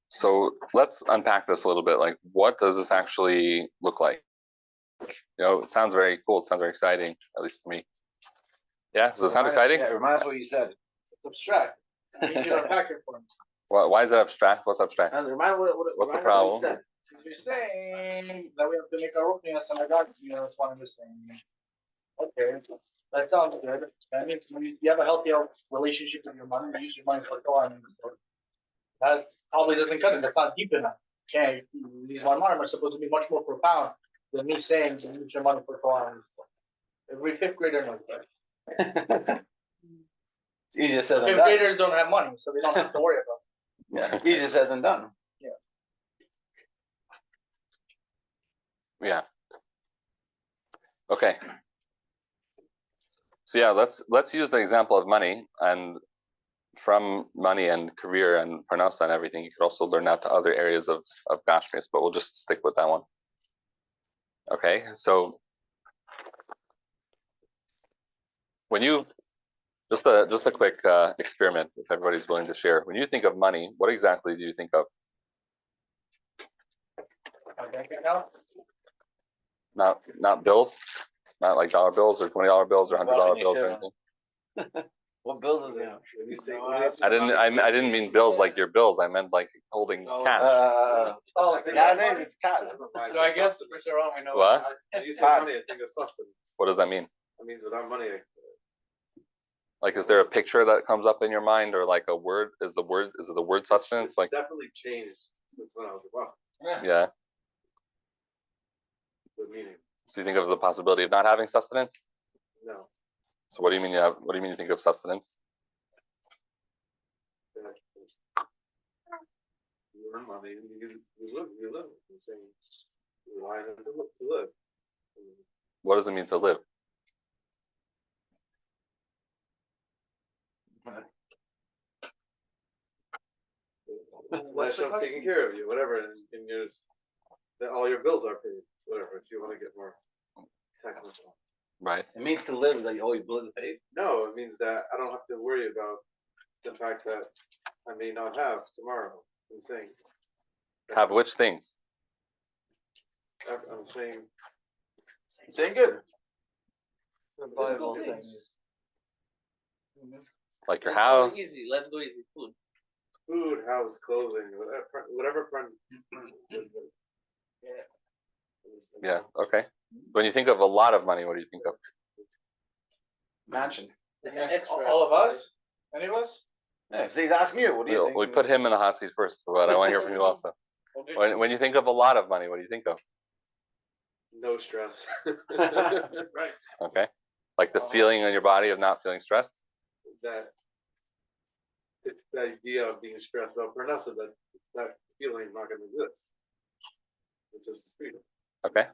So let's unpack this a little bit. Like, what does this actually look like? It sounds very cool. It sounds very exciting, at least for me. Yeah, does it sound exciting? Yeah, it reminds me what you said. It's abstract. You need to unpack it for me. Why is it abstract? What's abstract? Remind me What's the problem? You're saying that we have to make our Ruchnius and our Gashmius one and the same. Okay, that sounds good. That means when you have a healthy relationship with your money, you use your money for Torah and stuff. That probably doesn't cut it. That's not deep enough. Okay, these one are supposed to be much more profound than me saying to use your money for Torah and stuff. Every fifth grader knows that. It's easier said than Fifth done. graders don't have money, so they don't have to worry about it. Yeah, easier said than done. Yeah. Okay. So yeah, let's use the example of money, and from money and career and parnasa and everything, you could also learn that to other areas of Gashmius, but we'll just stick with that one. Okay, so when you just a quick experiment, if everybody's willing to share, when you think of money, what exactly do you think of? My bank account? Not bills, not like dollar bills or $20 bills or $100 bills or anything. What bills is it? I didn't mean bills like your bills. I meant like holding cash. Nowadays it's cash. So I guess the first wrong, I know. What? When you say money, I think of sustenance. What does that mean? That means without money, Like, is there a picture that comes up in your mind, or like a word? Is it the word sustenance? it's Like, definitely changed since then. I was like, wow, yeah. good meaning. So you think of the possibility of not having sustenance? No. So what do you mean what do you mean you think of sustenance? You earn money, you live. I'm saying you rely on it to live. What does it mean to live? Last shop's taking care of you, whatever, and all your bills are paid, whatever. If you want to get more technical. Right. It means to live like always bills paid. No, it means that I don't have to worry about the fact that I may not have tomorrow. I'm saying. Have which things? I'm saying Saying good. Physical things. Like your Let's go house. Easy. Let's go easy. Food. Food, house, clothing, whatever friend. Yeah. Okay. When you think of a lot of money, what do you think of? Mansion. Like an extra. All of us? Any of us? Yeah, so he's asking you, what do you think? We put him in the hot seat first, but I want to hear from you also. Okay. When you think of a lot of money, what do you think of? No stress. Right. Okay. Like the feeling in your body of not feeling stressed. That it's the idea of being stressed out for us, so that feeling is not going to exist. It's just freedom. Okay.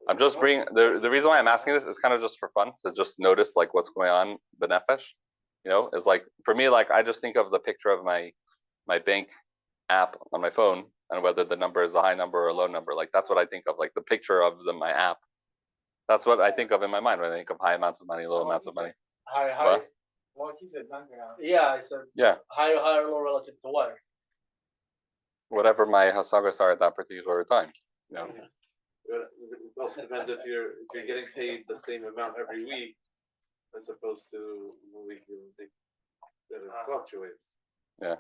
I'm just bringing the reason why I'm asking this is kind of just for fun to just notice like what's going on benefesh, is like for me, like I just think of the picture of my bank app on my phone and whether the number is a high number or a low number. Like that's what I think of, like the picture of my app. That's what I think of in my mind when I think of high amounts of money, low amounts of money. High. What? Well, he said nothing. Yeah, I said Yeah. high or low relative to what? Whatever my hasagos are at that particular time. But it also depends if you're getting paid the same amount every week, as opposed to a week you think that it fluctuates. Yeah.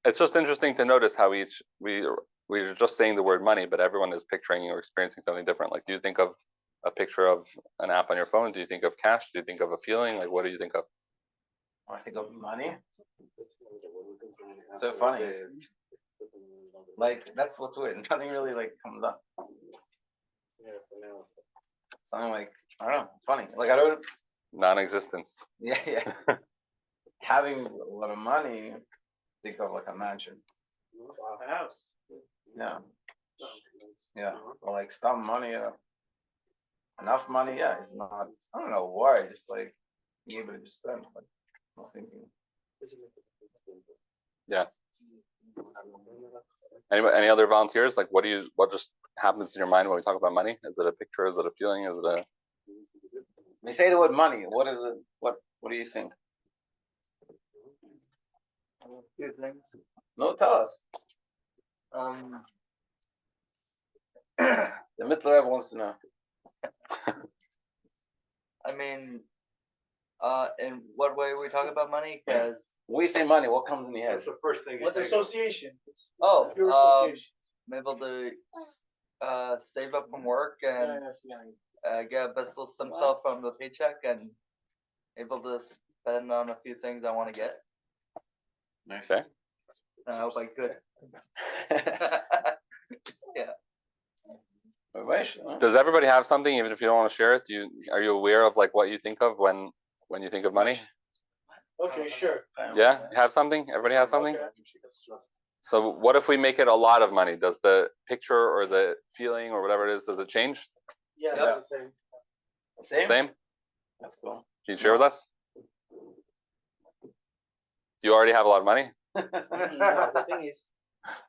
It's just interesting to notice how we're just saying the word money, but everyone is picturing or experiencing something different. Like, do you think of a picture of an app on your phone? Do you think of cash? Do you think of a feeling? Like, what do you think of? I think of money. So funny. Like that's what's weird. Nothing really like comes up. Yeah, for now. Something like I don't know. It's funny. Like I don't. Non-existence. Yeah. Having a lot of money, think of like a mansion. A house. Yeah. Or like some money, enough money. Yeah, it's not. I don't know why. Just like being able to just spend. Like not thinking. Yeah. Any other volunteers? Like, what just happens in your mind when we talk about money? Is it a picture? Is it a feeling? Is it a? When you say the word money, what is it? What do you think? Few things. No, tell us. The Mittele Rebbe wants to know. I mean, in what way are we talking about money? Because When you say money, what comes in your head? That's the first thing. What's association? pure Pure association. I'm able to save up from work and get a best little simcha from the paycheck and able to spend on a few things I want to get. Nice. Okay. And I hope I could. Does everybody have something, even if you don't want to share it? Are you aware of like what you think of when you think of money? Okay, sure. Yeah, you have something. Everybody has something. Okay. So what if we make it a lot of money? Does the picture or the feeling or whatever it is, does it change? Yeah, Yeah. that's the same. Same? That's cool. Can you share with us? Do you already have a lot of money? No, the thing is,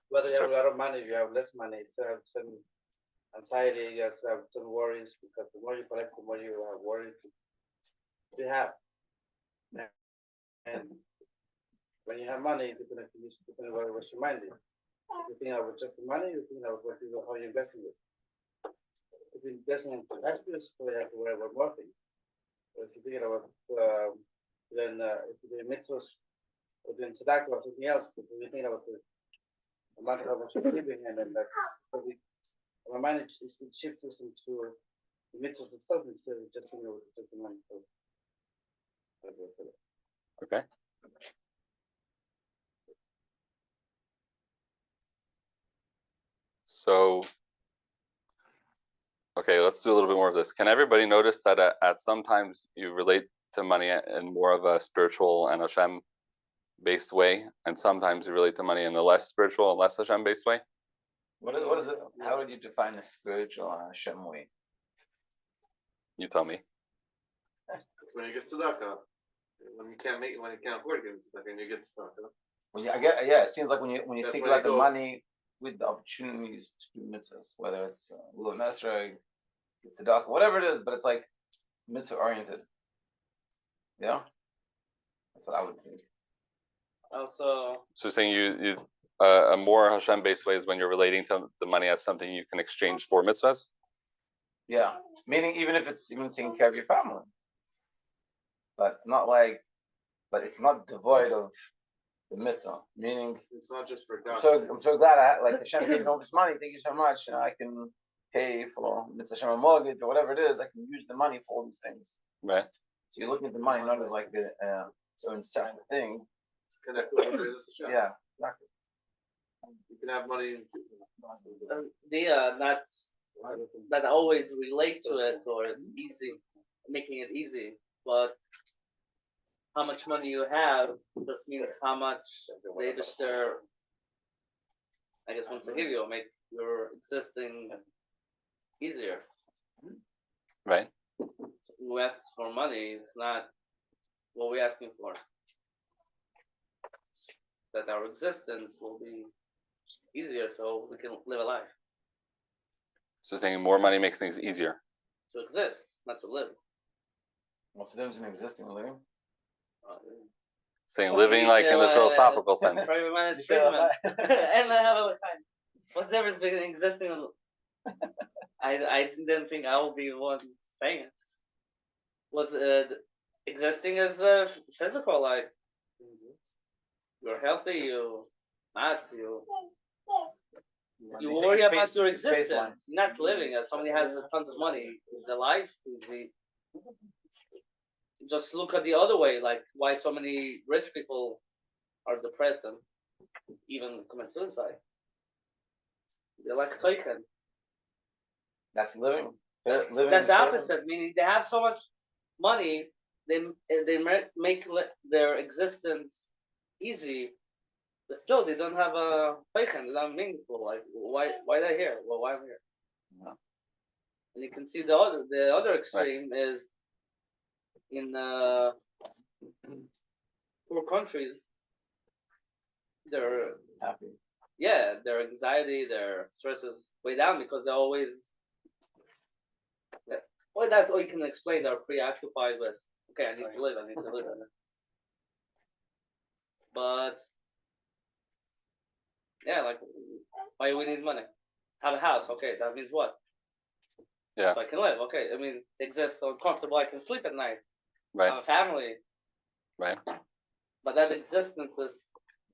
whether you have a lot of money, you have less money, you still have some anxiety, you still have some worries, because the more you collect, the more you are worried to have. And when you have money, you can use depending on what's your mind is. If you think about just the money, you think about how you're investing it. If you're investing in Gashmius, you have to worry about more things. But if you think about then if you're doing mitzvahs or doing tzedakah or something else, if you think about the amount of how much you're giving, and then that's probably my mind it shifts us into the mitzvahs itself instead of just thinking about just the money. So, Okay. So, okay, let's do a little bit more of this. Can everybody notice that at sometimes you relate to money in more of a spiritual and Hashem based way, and sometimes you relate to money in a less spiritual and less Hashem based way? What is it? How would you define a spiritual Hashem way? You tell me. That's when you get tzedakah. When you can't afford to get tzedakah, and you get tzedakah. Well, yeah, it seems like when you That's think where about you the go. money with the opportunities to do mitzvahs, whether it's Ulu Nesra, tzedakah, whatever it is, but it's like mitzvah oriented. Yeah, that's what I would think. also, So saying you a more Hashem based way is when you're relating to the money as something you can exchange for mitzvahs. Yeah, meaning even if it's even taking care of your family, but not like, but it's not devoid of the mitzvah. Meaning, It's not just for God. I'm so glad like Hashem gave me all this money. Thank you so much. I can pay for mitzvah Hashem a mortgage or whatever it is. I can use the money for all these things. Right. So you're looking at the money not as like its own separate thing. Connect with Hashem. Yeah, exactly. You can have money. They not always relate to it, or it's easy, making it easy. But how much money you have just means how much the Eibishter, I guess, wants to give you, make your existing easier. Right. Who asks for money? It's not what we're asking for. That our existence will be easier, so we can live a life. So saying more money makes things easier. To exist, not to live. What's the difference in existing and living? Saying living like in the philosophical sense. Farbrengen is Farbrengen. And I have a what's the difference between existing and I didn't think I will be the one saying it. Was existing is physical, like you're healthy, you not you worry about your existence, not living. As somebody has tons of money, is their life? Is he? Just look at the other way, like why so many rich people are depressed and even commit suicide. They're like token. That's living. Living. That's opposite, meaning they have so much money, they make their existence easy, but still they don't have a token. They're not meaningful. Like why they're here? Well, why I'm here? Yeah. And you can see the other extreme is in poor countries, their Happy. their anxiety, their stress is way down because they're always well, that's all you can explain. They're preoccupied with okay, I need to live. But like why do we need money? Have a house, okay, that means what? Yeah. So I can live, okay. I mean, exist so comfortable I can sleep at night. Right. Have a family. Right. But that existence is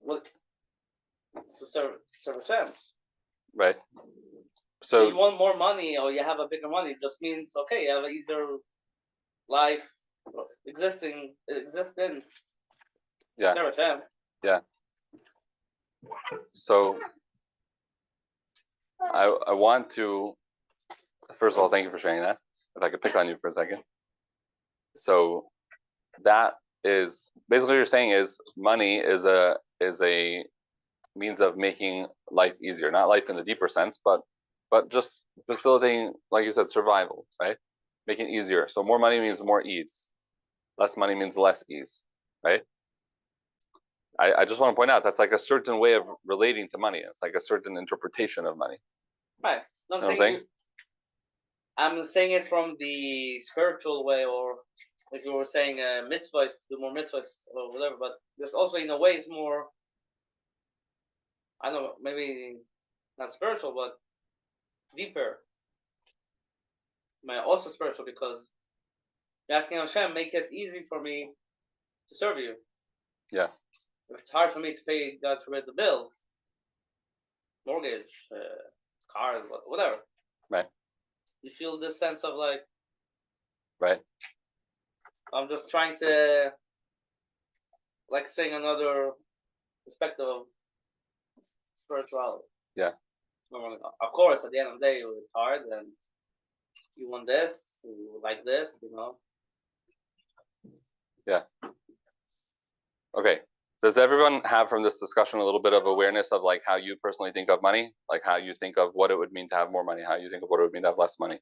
what to serve Hashem. Right. So you want more money or you have a bigger money, it just means okay, you have an easier life, existence. Yeah. Serve Hashem. Yeah. So I want to first of all thank you for sharing that. If I could pick on you for a second. So that is basically what you're saying is money is a means of making life easier, not life in the deeper sense, but just facilitating, like you said, survival, right? Making it easier. So more money means more ease. Less money means less ease, right? I just want to point out that's like a certain way of relating to money. It's like a certain interpretation of money. Right. No, I'm saying it from the spiritual way, or like you were saying, mitzvahs, do more mitzvahs or whatever. But there's also, in a way, it's more. I don't know, maybe not spiritual, but deeper. Also spiritual because you're asking Hashem, make it easy for me to serve you. Yeah. If it's hard for me to pay, God forbid, the bills, mortgage, cars, whatever. Right. You feel this sense of like. Right. I'm just trying to, like, saying another perspective of spirituality. Yeah. Of course, at the end of the day, it's hard, and you want this, you like this, Yeah. Okay. Does everyone have from this discussion a little bit of awareness of like how you personally think of money, like how you think of what it would mean to have more money, how you think of what it would mean to have less money?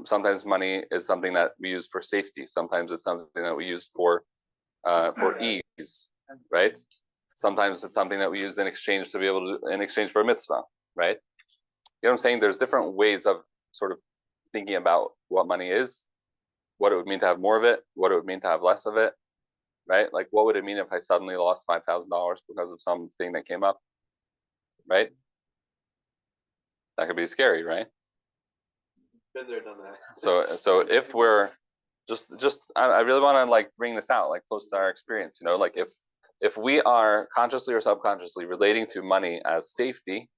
Sometimes money is something that we use for safety. Sometimes it's something that we use for ease, right? Sometimes it's something that we use in exchange for a mitzvah, right? You know what I'm saying? There's different ways of sort of thinking about what money is, what it would mean to have more of it, what it would mean to have less of it, right? Like what would it mean if I suddenly lost $5,000 because of something that came up, right? That could be scary, right? Been there, done that. So if we're I really want to like bring this out like close to our experience, like if we are consciously or subconsciously relating to money as safety,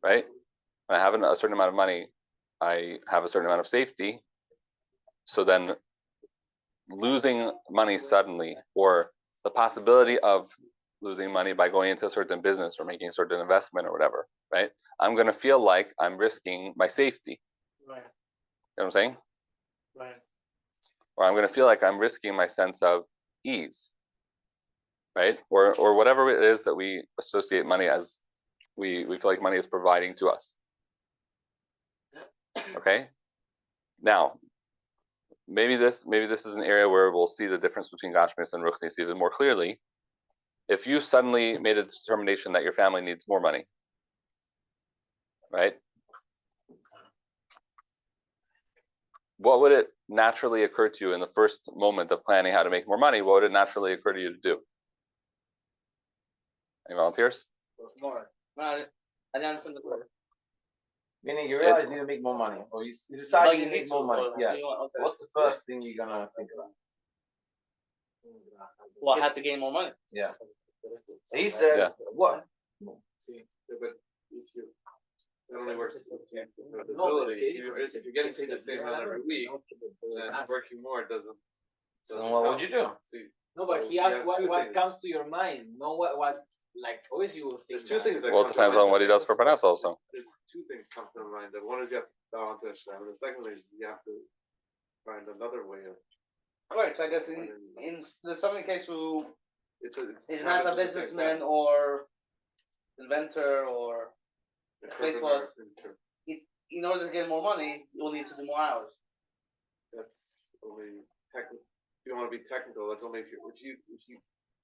right? When I have a certain amount of money, I have a certain amount of safety. So then losing money suddenly, or the possibility of losing money by going into a certain business or making a certain investment or whatever, right? I'm going to feel like I'm risking my safety. Right. You know what I'm saying? Right. Or I'm going to feel like I'm risking my sense of ease, right? Or whatever it is that we associate money as, we feel like money is providing to us. Okay. Now, maybe this is an area where we'll see the difference between Gashmius and Ruchnius even more clearly. If you suddenly made a determination that your family needs more money, right? What would it naturally occur to you in the first moment of planning how to make more money? What would it naturally occur to you to do? Any volunteers? More. No, I didn't understand the word. Meaning you realize you need to make more money, or you decide you need to make more money. Yeah. Okay. What's the first thing you're gonna think about? Well, I had to gain more money. Yeah. So he said, Yeah. what? See, but if you, it only works with the ability. If you're getting paid the same amount every week, then working more doesn't. So what would you do? See, No, but so he you asked have what two things. comes to your mind. No, what like always you will think. There's two things that Well, it come to depends mind. on what he does for Parnas also. There's two things come to mind. The one is you have to balance Hashem, and the second is you have to find another way of. Right. So I guess in there's some case who It's is not a businessman or inventor or place was. In order to get more money, you'll need to do more hours. That's only technical. If you want to be technical, that's only if you.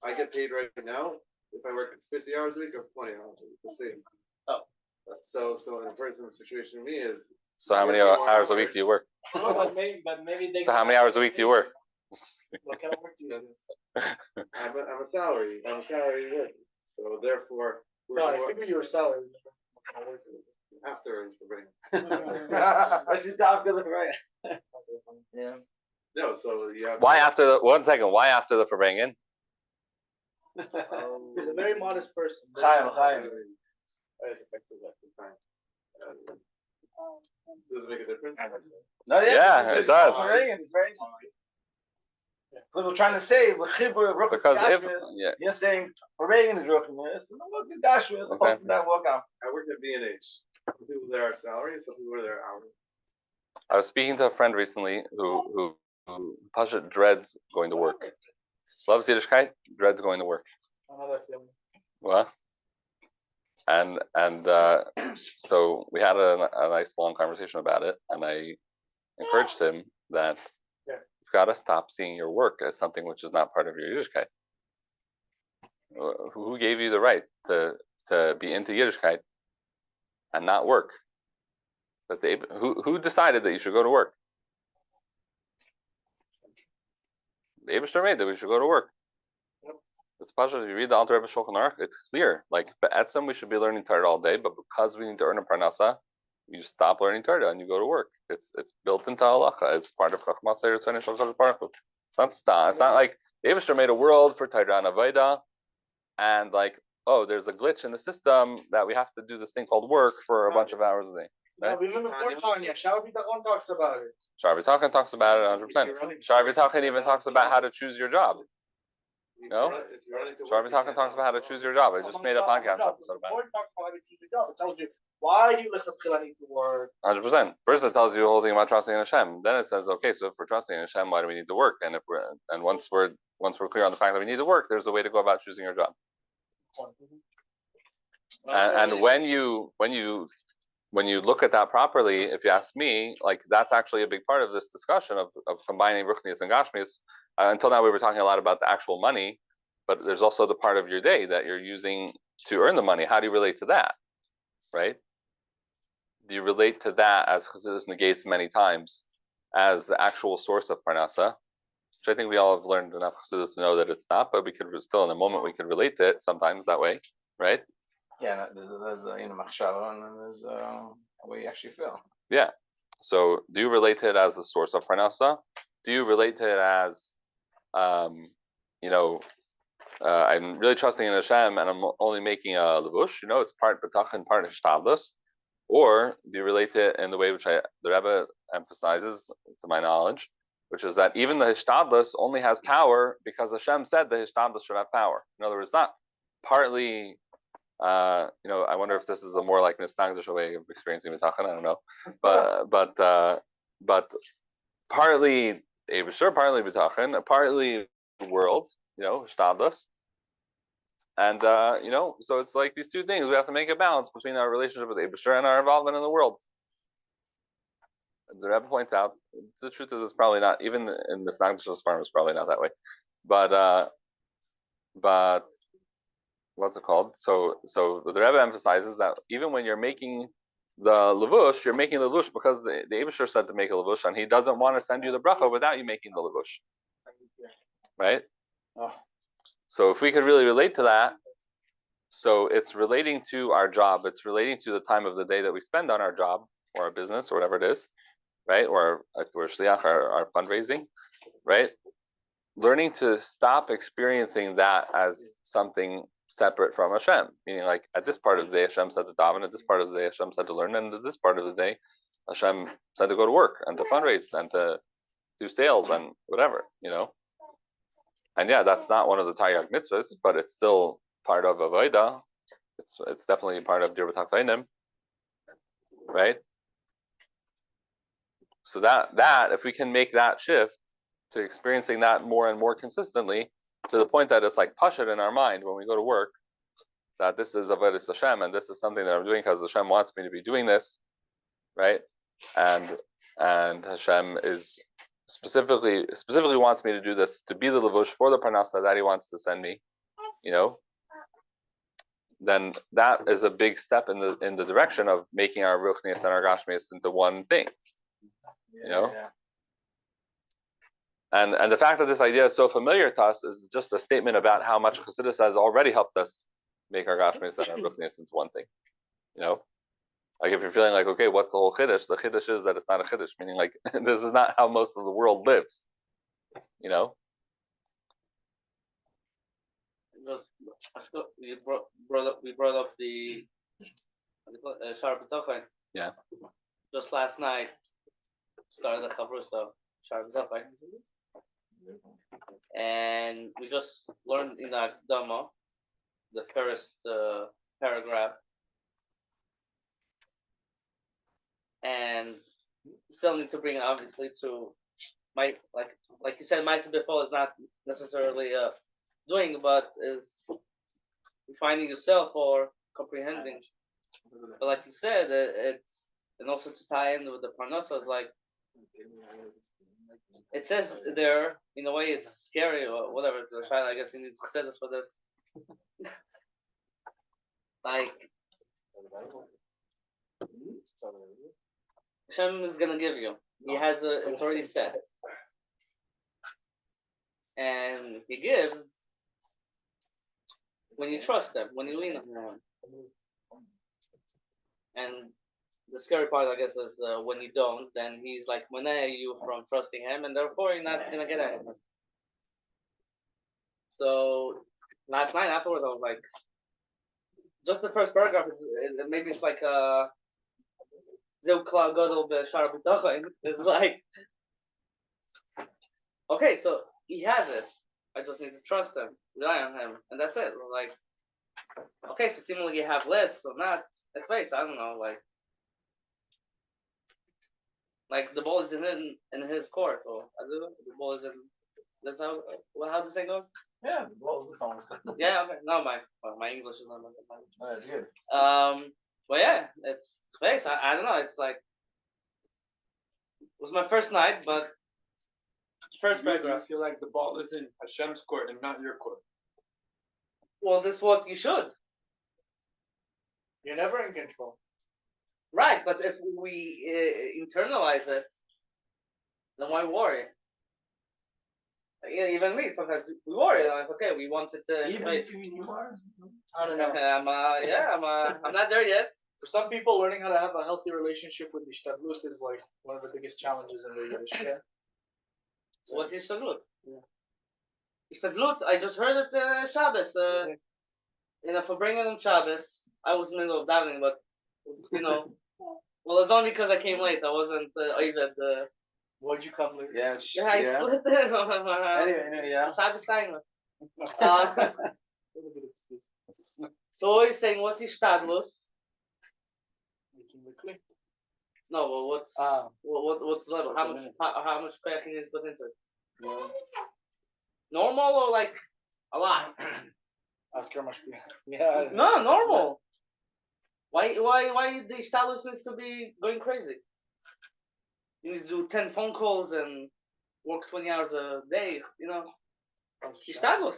I get paid right now. If I work 50 hours a week or 20 hours a week, the same. Oh. So in a person's situation, me is. So how many hours a week do you work? No, but maybe they. So how many hours a week do you work? What kind of work do you do? I'm a salary. I'm a salary worker. So therefore, No, I figure your salary. after Farbrengen. What's his job gonna right? Yeah. No, so you have. Why after the 1 second? Why after the Farbrengen? He's a very modest person. Chaim. Does it make a difference? No, Yeah, it does. It's very interesting. Because we're trying to say Because if you're saying Farbrengen is Ruchnius, and the work is Gashmius. Exactly. That work out. I work at B&H. Some people there are salary, some people are there hourly. I was speaking to a friend recently who Pasha dreads going to work. Loves Yiddishkeit, dreads going to work. Another feeling. Well, and so we had a nice long conversation about it, and I encouraged him that you've got to stop seeing your work as something which is not part of your Yiddishkeit. Who gave you the right to be into Yiddishkeit and not work? Who decided that you should go to work? The Eibishter made that we should go to work. It's Pasha. If you read the Alter Rebbe Shulchan Aruch, it's clear. Like be'etzem, we should be learning Torah all day, but because we need to earn a parnasa, you stop learning Torah and you go to work. It's built into halacha. It's part of Chachmas Eretz Yisrael Baruch Hu. It's not stam. It's not like the Eibishter made a world for Torah and Avodah, and like, oh, there's a glitch in the system that we have to do this thing called work for a bunch of hours a day. No, even before Tanya, Sha'ar B'tachon talks about it. Sha'ar B'tachon talks about it 100%. Sha'ar B'tachon even talks about how to choose your job. No? Sha'ar B'tachon talks about how to choose your job. I just made a podcast episode about it. Before it talks about how to choose your job, it tells you why you need to work. 100%. First, it tells you the whole thing about trusting in Hashem. Then it says, okay, so if we're trusting in Hashem, why do we need to work? And once we're clear on the fact that we need to work, there's a way to go about choosing your job. And when you look at that properly, if you ask me, like that's actually a big part of this discussion of combining Ruchnius and Gashmius. Until now, we were talking a lot about the actual money, but there's also the part of your day that you're using to earn the money. How do you relate to that, right? Do you relate to that, as Chassidus negates many times, as the actual source of parnasa? Which I think we all have learned enough Chassidus to know that it's not, but we could still, in a moment, we could relate to it sometimes that way, right? Yeah, there's machshava, and then there's how you actually feel. Yeah, So do you relate to it as the source of parnasa? Do you relate to it as, you know, I'm really trusting in Hashem and I'm only making a levush? You know, it's part betachin, part hishtadlus. Or do you relate to it in the way which the Rebbe emphasizes, to my knowledge, which is that even the hishtadlus only has power because Hashem said the hishtadlus should have power. In other words, not partly. I wonder if this is a more like nostalgic way of experiencing mitachan. I don't know, but partly Avishur, partly mitachan, partly the world. Hishtadlus. And so it's like these two things. We have to make a balance between our relationship with Abishur and our involvement in the world. The Rebbe points out the truth is it's probably not, even in this Nagdash's farm, it's probably not that way. But what's it called? So the Rebbe emphasizes that even when you're making the levush, you're making the levush because the Abishur said to make a levush, and he doesn't want to send you the bracha without you making the levush, right? Oh. So if we could really relate to that, so it's relating to our job. It's relating to the time of the day that we spend on our job or our business or whatever it is, right? Or if we're shliach, our fundraising, right? Learning to stop experiencing that as something separate from Hashem, meaning like at this part of the day Hashem said to daven, at this part of the day Hashem said to learn, and at this part of the day Hashem said to go to work and to fundraise and to do sales and whatever, And yeah, that's not one of the Taryag mitzvahs, but it's still part of Avodah. It's definitely part of Dir B'Taktainim, right? So that if we can make that shift to experiencing that more and more consistently, to the point that it's like pashut in our mind when we go to work, that this is Avodas Hashem and this is something that I'm doing because Hashem wants me to be doing this, right? And Hashem is specifically wants me to do this, to be the levush for the parnasa that He wants to send me, then that is a big step in the direction of making our Ruchnius and our Gashmius into one thing, And the fact that this idea is so familiar to us is just a statement about how much Chassidus has already helped us make our Gashmius and our Ruchnius into one thing, Like if you're feeling like, okay, what's the whole chiddush? The chiddush is that it's not a chiddush, meaning like this is not how most of the world lives, We brought up the Shar B'Tochin. Yeah. Just last night started the Chavrusa Shar B'Tochin, and we just learned in the Akdama the first paragraph. And still need to bring it obviously to my like you said, my before is not necessarily doing, but is finding yourself or comprehending. But like you said, it's, and also to tie in with the parnasa is like it says there in a way it's scary or whatever. It's a shayla. I guess he needs Chassidus for this. Like Hashem is gonna give you. He has it's already set, and He gives when you trust Him, when you lean on Him. And the scary part, I guess, is when you don't, then He's like moneh you from trusting Him, and therefore you're not gonna get anything. So last night afterwards, I was like, just the first paragraph is maybe it's like it's like, okay, so He has it. I just need to trust Him, rely on Him, and that's it. Like, okay, so seemingly you have less or not. It's base. I don't know. Like the ball is in His court, or the ball is in. That's how the saying goes. Yeah, the ball is the song. Yeah. Okay. No, my English is not my language. Oh, that's good. But yeah, it's base. I don't know. It's like it was my first night, but first paragraph. I feel like the ball is in Hashem's court and not your court. Well, this is what you should. You're never in control. Right, but if we internalize it, then why worry? Yeah, even me, sometimes we worry. Like, okay, we wanted to. Even if you are. I don't know. I'm not there yet. For some people, learning how to have a healthy relationship with Ishtadlut is like one of the biggest challenges in their Yiddish. Yeah. So what's Ishtadlut? Ishtadlut, I just heard it Shabbos. In a Farbrengen on Shabbos, I was in the middle of davening, but you know, well, it's only because I came late. I wasn't even. Why'd you come late? Yeah, Yeah, I slipped in. Anyway, yeah. Shabbos time. So he's saying, what's Ishtadlus? Making the clean. No, but what's the level? How much koyach you need to put into it? Normal or like a lot? Ask her much. Yeah. No, normal. Why the Ishtadlus needs to be going crazy? You need to do 10 phone calls and work 20 hours a day, you know? Ishtadlus.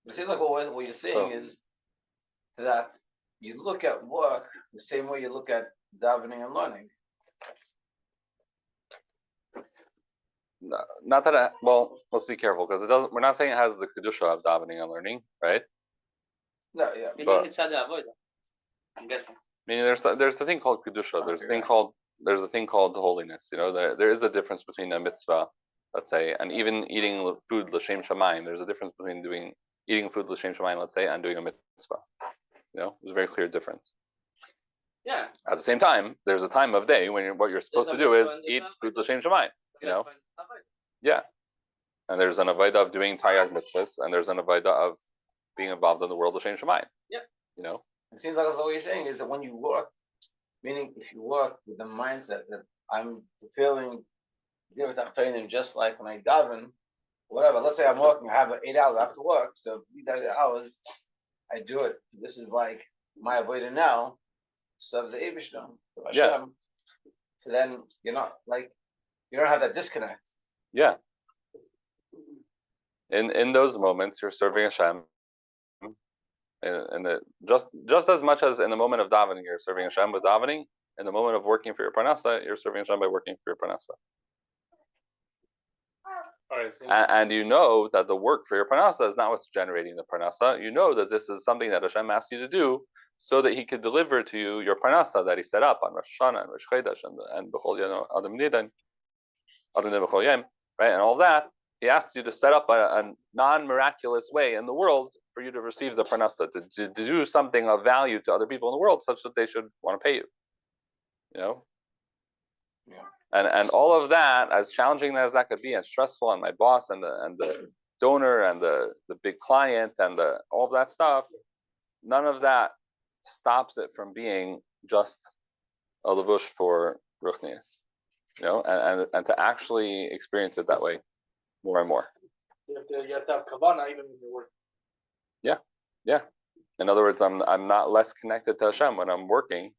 It seems like what you're saying is that you look at work the same way you look at davening and learning. Not that well, let's be careful because it doesn't. We're not saying it has the kedusha of davening and learning, right? No, yeah. You But- mean it's avoid. I'm guessing. I mean, there's a thing called kedusha. There's a thing called holiness. You know, there is a difference between a mitzvah, let's say, and even eating food l'shem shamayim. There's a difference between eating food l'shem shamayim, let's say, and doing a mitzvah. You know, there's a very clear difference. Yeah. At the same time, there's a time of day when what you're supposed to do is eat food l'shem shamayim. You know, yeah. And there's an avodah of doing taryag mitzvahs, and there's an avodah of being involved in the world l'shem shamayim. Yeah. You know. It seems like what you're saying is that when you work, meaning if you work with the mindset that I'm fulfilling just like when I daven, whatever. Let's say I'm working, I have 8 hours after work, so these 8 hours, I do it. This is like my avodah now, serve the Eibishter, Yeah. So then you're not like you don't have that disconnect. Yeah. In those moments, you're serving Hashem. And just as much as in the moment of davening, you're serving Hashem with davening. In the moment of working for your parnasa, you're serving Hashem by working for your parnasa. And you know that the work for your parnasa is not what's generating the parnasa. You know that this is something that Hashem asked you to do so that He could deliver to you your parnasa that He set up on Rosh Hashanah and Rosh Chodesh and B'chol Adam Nidan, B'chol Yom, right? And all that. He asked you to set up a non-miraculous way in the world for you to receive the parnasa, to do something of value to other people in the world, such that they should want to pay you. You know. Yeah. And all of that, as challenging as that could be, and stressful, and my boss and the donor and the big client and all of that stuff, none of that stops it from being just a levush for Ruchnius. You know, and to actually experience it that way. More and more. You have to have kavanah even when you're working. Yeah. In other words, I'm not less connected to Hashem when I'm working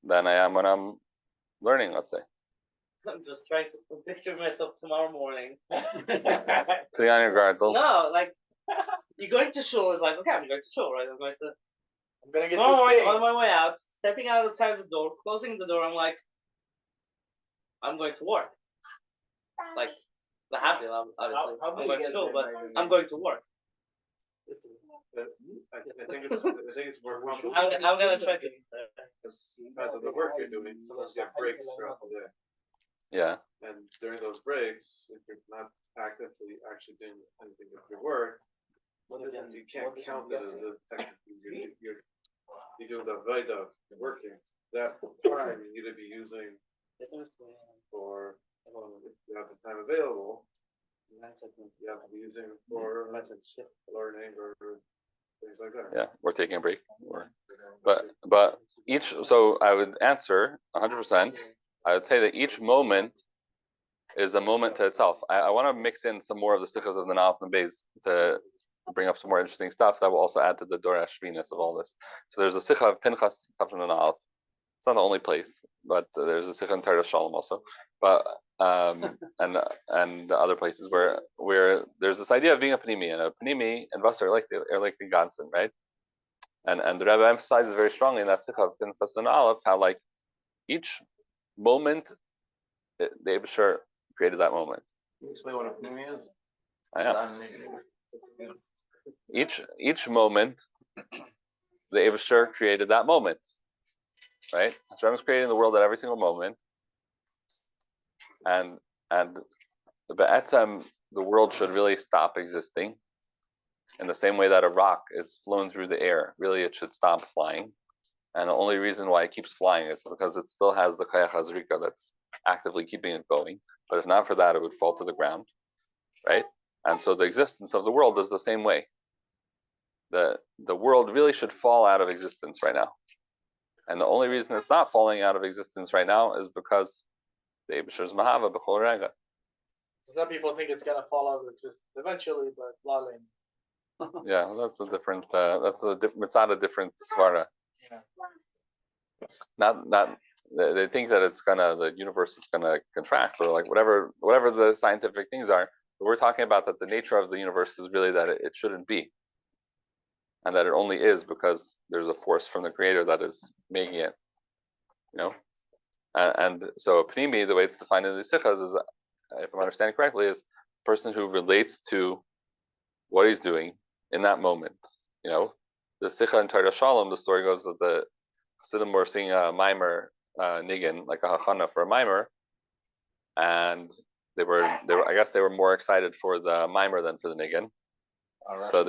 than I am when I'm learning. Let's say. I'm just trying to picture myself tomorrow morning. Putting on your girdle. No, like you're going to shul. It's like, okay, I'm going to shul, right? I'm gonna get tomorrow morning this on my way out, stepping out outside the door, closing the door. I'm like, I'm going to work. Like. The happy, obviously. I'm going to shul, but I'm going to work. I think it's more complicated. I'm gonna try to. Because of the work you're doing, sometimes you have breaks throughout the day. Yeah. And during those breaks, if you're not actively actually doing anything with your work, you can't count it as a technically you're doing the avodah of working. That time you need to be using for if you have the time available. You have to be using for learning or things like that. Yeah, or taking a break, but each. So I would answer 100%. I would say that each moment is a moment to itself. I want to mix in some more of the sikhs of the Na'af and Beis to bring up some more interesting stuff that will also add to the Doresh Venus of all this. So there's a sikha of Pinchas from the Na'af. It's not the only place, but there's a sikha in Teres Shalom also. But and the other places where there's this idea of being a panimi, and a panimi and Vassar are like the Gansen, right? And the Rebbe emphasizes very strongly in that sikha of Pinchas and Aleph how like each moment the Eibusher created that moment. Can you explain what a panimi is? I am. Each moment the Eivishter created that moment, right? Hashem is creating the world at every single moment, and Be'etzem, the world should really stop existing. In the same way that a rock is flown through the air, really it should stop flying. And the only reason why it keeps flying is because it still has the Kayach HaZrika that's actively keeping it going. But if not for that, it would fall to the ground, right? And so the existence of the world is the same way. The world really should fall out of existence right now. And the only reason it's not falling out of existence right now is because the Eibishter's Mahava B'chol Rega. Some people think it's gonna fall out of existence eventually, but Lalim. Yeah, that's a different. It's not a different svara. Yeah. Not. They think that the universe is gonna contract, or like whatever the scientific things are. But we're talking about that the nature of the universe is really that it shouldn't be, and that it only is because there's a force from the Creator that is making it. You know, and so pnimi, the way it's defined in the sichas is, if I'm understanding correctly, is a person who relates to what he's doing in that moment. You know, the Sicha and Torah Shalom, the story goes that the Chassidim were singing a mimer niggin, like a hachana for a mimer, and they were I guess they were more excited for the mimer than for the niggin. So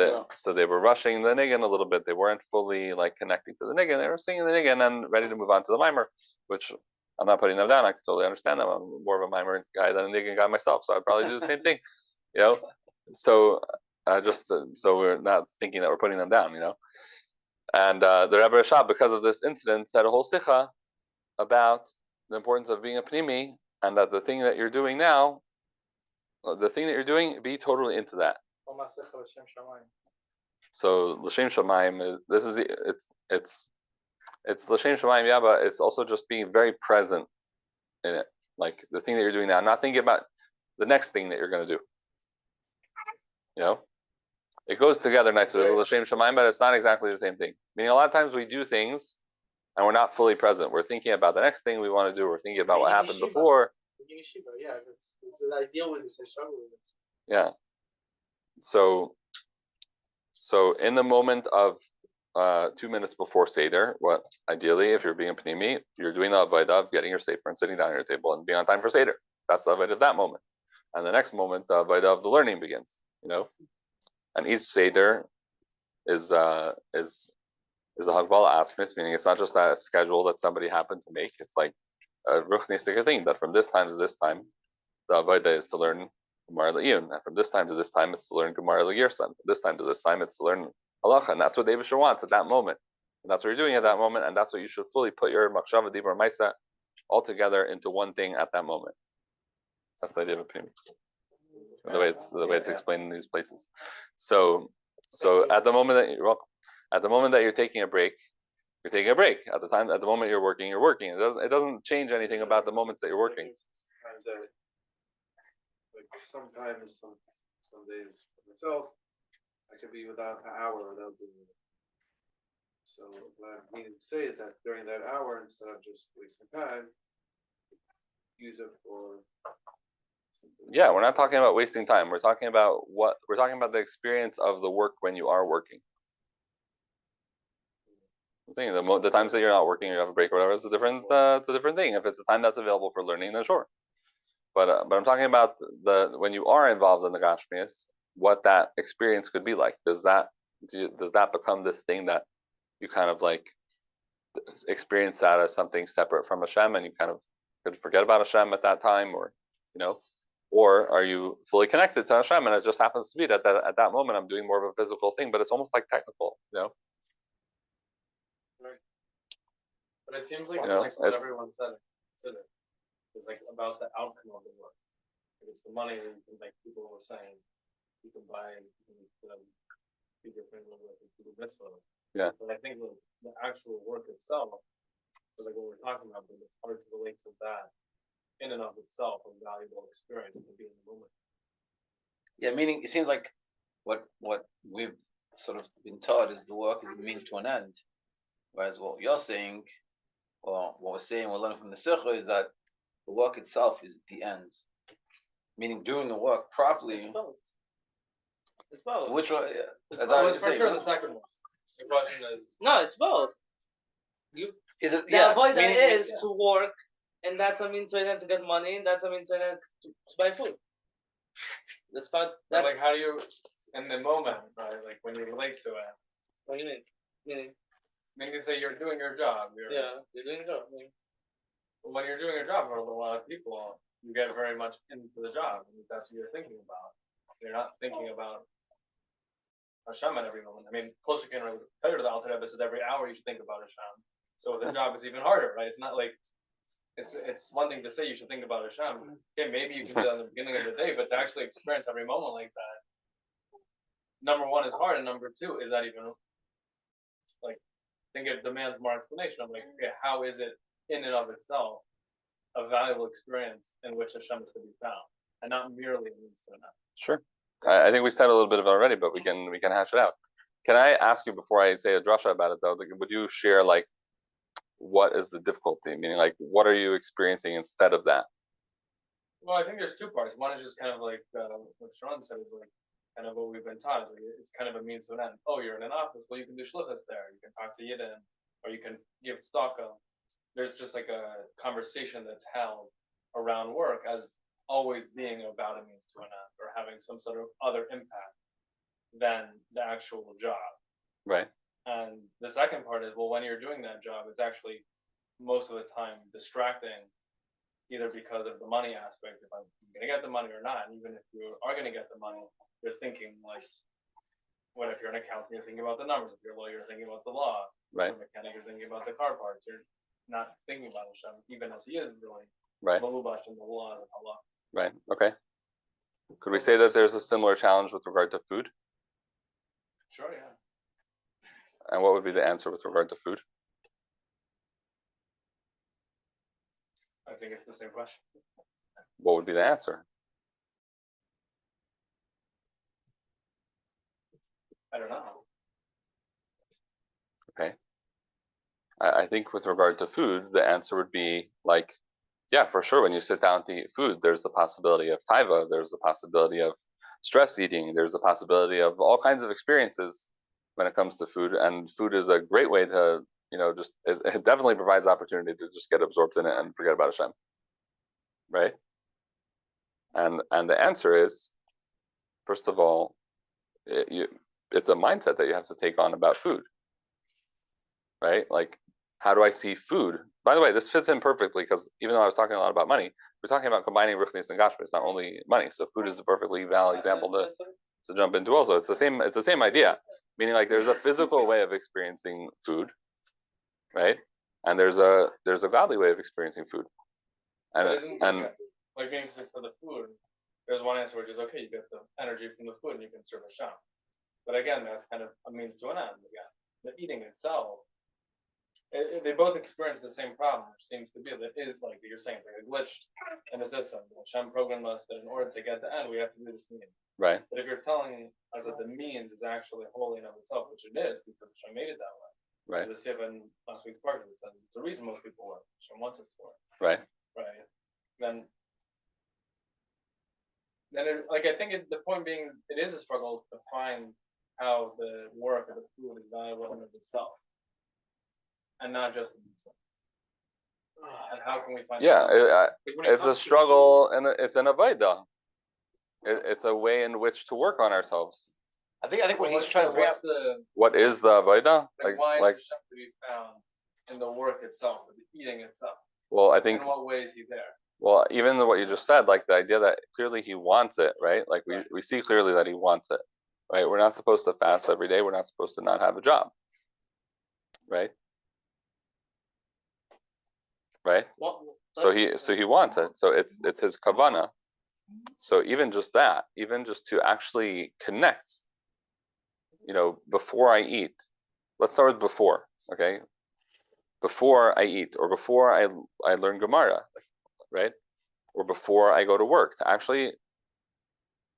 they were rushing the niggin a little bit. They weren't fully like connecting to the niggin. They were singing the niggin and ready to move on to the mimer, which I'm not putting them down. I can totally understand them. I'm more of a mimer guy than a niggin guy myself, so I'd probably do the same thing. You know, so so we're not thinking that we're putting them down, you know. And the Rebbe Rashab, because of this incident, said a whole sicha about the importance of being a pnimi, and that the thing that you're doing now, be totally into that. So l'shem shamayim, this is it's l'shem shamayim, yeah, but it's also just being very present in it, like the thing that you're doing now, not thinking about the next thing that you're going to do. You know, it goes together nicely with l'shem shamayim, but it's not exactly the same thing. Meaning, a lot of times we do things and we're not fully present. We're thinking about the next thing we want to do. We're thinking about what happened before. Yeah, it's the ideal with this. I struggle with it. Yeah. So in the moment of 2 minutes before Seder, what ideally, if you're being a pnimi, you're doing the avodah of getting your sefer and sitting down at your table and being on time for Seder. That's the avodah of that moment. And the next moment, the avodah of the learning begins. You know, and each Seder is a Hagbala Asmis, meaning it's not just a schedule that somebody happened to make. It's like a Ruchnius thing that from this time to this time, the avodah is to learn Gemara Le'iyun, and from this time to this time, it's to learn Gemara Le'Girsan. From this time to this time, it's to learn Halacha, and that's what David wants at that moment. And that's what you're doing at that moment, and that's what you should fully put your Machshava, Dibur, Maisa all together into one thing at that moment. That's the idea of a pnimi. The way it's explained in these places. So at the moment that you're taking a break, you're taking a break. At the moment you're working, you're working. It doesn't change anything about the moments that you're working. Sometimes some days for myself, I could be without an hour without doing it. So what I mean to say is that during that hour, instead of just wasting time, use it for. Yeah, we're not talking about wasting time. We're talking about the experience of the work when you are working. The times that you're not working, you have a break or whatever, it's a different thing. If it's a time that's available for learning, then sure. But I'm talking about when you are involved in the Gashmius, what that experience could be like. Does that become this thing that you kind of like experience that as something separate from Hashem, and you kind of could forget about Hashem at that time, or you know? Or are you fully connected to Hashem, and it just happens to be that at that moment I'm doing more of a physical thing, but it's almost like technical, you know? Right. But it seems like, what everyone said it's like about the outcome of the work. Like it's the money that you can, like people were saying, you can buy, do different mitzvah. Yeah. But I think the actual work itself, like what we're talking about, but it's hard to relate to that. In and of itself, a valuable experience to be in the moment. Yeah, meaning it seems like what we've sort of been taught is the work is a means to an end, whereas what you're saying, or what we're learning from the Sikha is that the work itself is the end, meaning doing the work properly. It's both. So which one? It's for sure the second one. The question is, No, it's both. Is it? The Yeah. avoida meaning- is yeah. to work, and that's a means to get money, and that's a means to buy food. That's not but that. like, how do you, in the moment, right? Like when you relate to it, What do you mean? Meaning, I mean, you say you're doing your job. yeah, you're doing your job. When you're doing your job for a lot of people, you get very much into the job, and that's what you're thinking about. You're not thinking about Hashem at every moment. I mean, closer can tell you to the Alter Rebbe says every hour you should think about Hashem. So with the job, it's even harder, right? It's not like it's one thing to say you should think about Hashem. Okay, maybe you can do that in the beginning of the day, but to actually experience every moment like that, number one is hard, and number two is that even like I think it demands more explanation. I'm like, okay, how is it in and of itself a valuable experience in which Hashem is to be found, and not merely a means to an end? Sure. I think we said a little bit of it already, but we can hash it out. Can I ask you before I say a drasha about it though? Like, would you share like what is the difficulty? Meaning, like, what are you experiencing instead of that? Well, I think there's two parts. One is just kind of like what Sharon said is like kind of what we've been taught. Is like it's kind of a means to an end. Oh, you're in an office. Well, you can do shlichus there. You can talk to Yidden, or you can give tzedakah. There's just like a conversation that's held around work as always being about a means to an end or having some sort of other impact than the actual job. Right. And the second part is, well, when you're doing that job, it's actually most of the time distracting, either because of the money aspect, if I'm going to get the money or not. And even if you are going to get the money, you're thinking like, what if you're an accountant, you're thinking about the numbers. If you're a lawyer, you're thinking about the law. Right. If you're a mechanic, you're thinking about the car parts. You're not thinking about Hashem, even as he is really. Right. Malubash and the law and Allah. Right. Okay. Could we say that there's a similar challenge with regard to food? Sure, yeah. And what would be the answer with regard to food? I think it's the same question. What would be the answer? I don't know. Okay. I think with regard to food, the answer would be like, yeah, for sure. When you sit down to eat food, there's the possibility of taiva, there's the possibility of stress eating, there's the possibility of all kinds of experiences when it comes to food. And food is a great way to, just it definitely provides opportunity to just get absorbed in it and forget about Hashem. Right? And the answer is, first of all, it's a mindset that you have to take on about food. Right? Like, how do I see food? By the way, this fits in perfectly because even though I was talking a lot about money, we're talking about combining Ruchnius and Gashmius, not only money. So food is a perfectly valid example to jump into also. It's the same idea. Meaning like there's a physical way of experiencing food, right? And there's a godly way of experiencing food. And like being sick for the food, there's one answer which is okay, you get the energy from the food and you can serve Hashem. But again, that's kind of a means to an end again. The eating itself, they both experience the same problem, which seems to be that is like you're saying, like a glitch in the system. Hashem programmed us that in order to get the end, we have to do this means. right. But if you're telling us that the means is actually holy in of itself, which it is, because Hashem made it that way. Right. As I said in last week's part, it's the reason most people work. Hashem wants us to work. Right. Right. Then I think the point being, it is a struggle to find how the work of the food is valuable in of itself, and not just the means. And how can we find? Yeah, when it it's a comes to struggle and it's an avodah. It's a way in which to work on ourselves. I think what he's what's trying to bring what's up. the What is the avodah? why is Hashem to be found in the work itself, or the eating itself? Well, I think In what way is he there? well, even what you just said, like the idea that clearly he wants it, right? Like we see clearly that he wants it, right? We're not supposed to fast every day. We're not supposed to not have a job, right? Right. So he wants it. So it's his kavana. So even just that, even just to actually connect, before I eat, let's start with before, okay? Before I eat, or before I learn Gemara, right? Or before I go to work, to actually,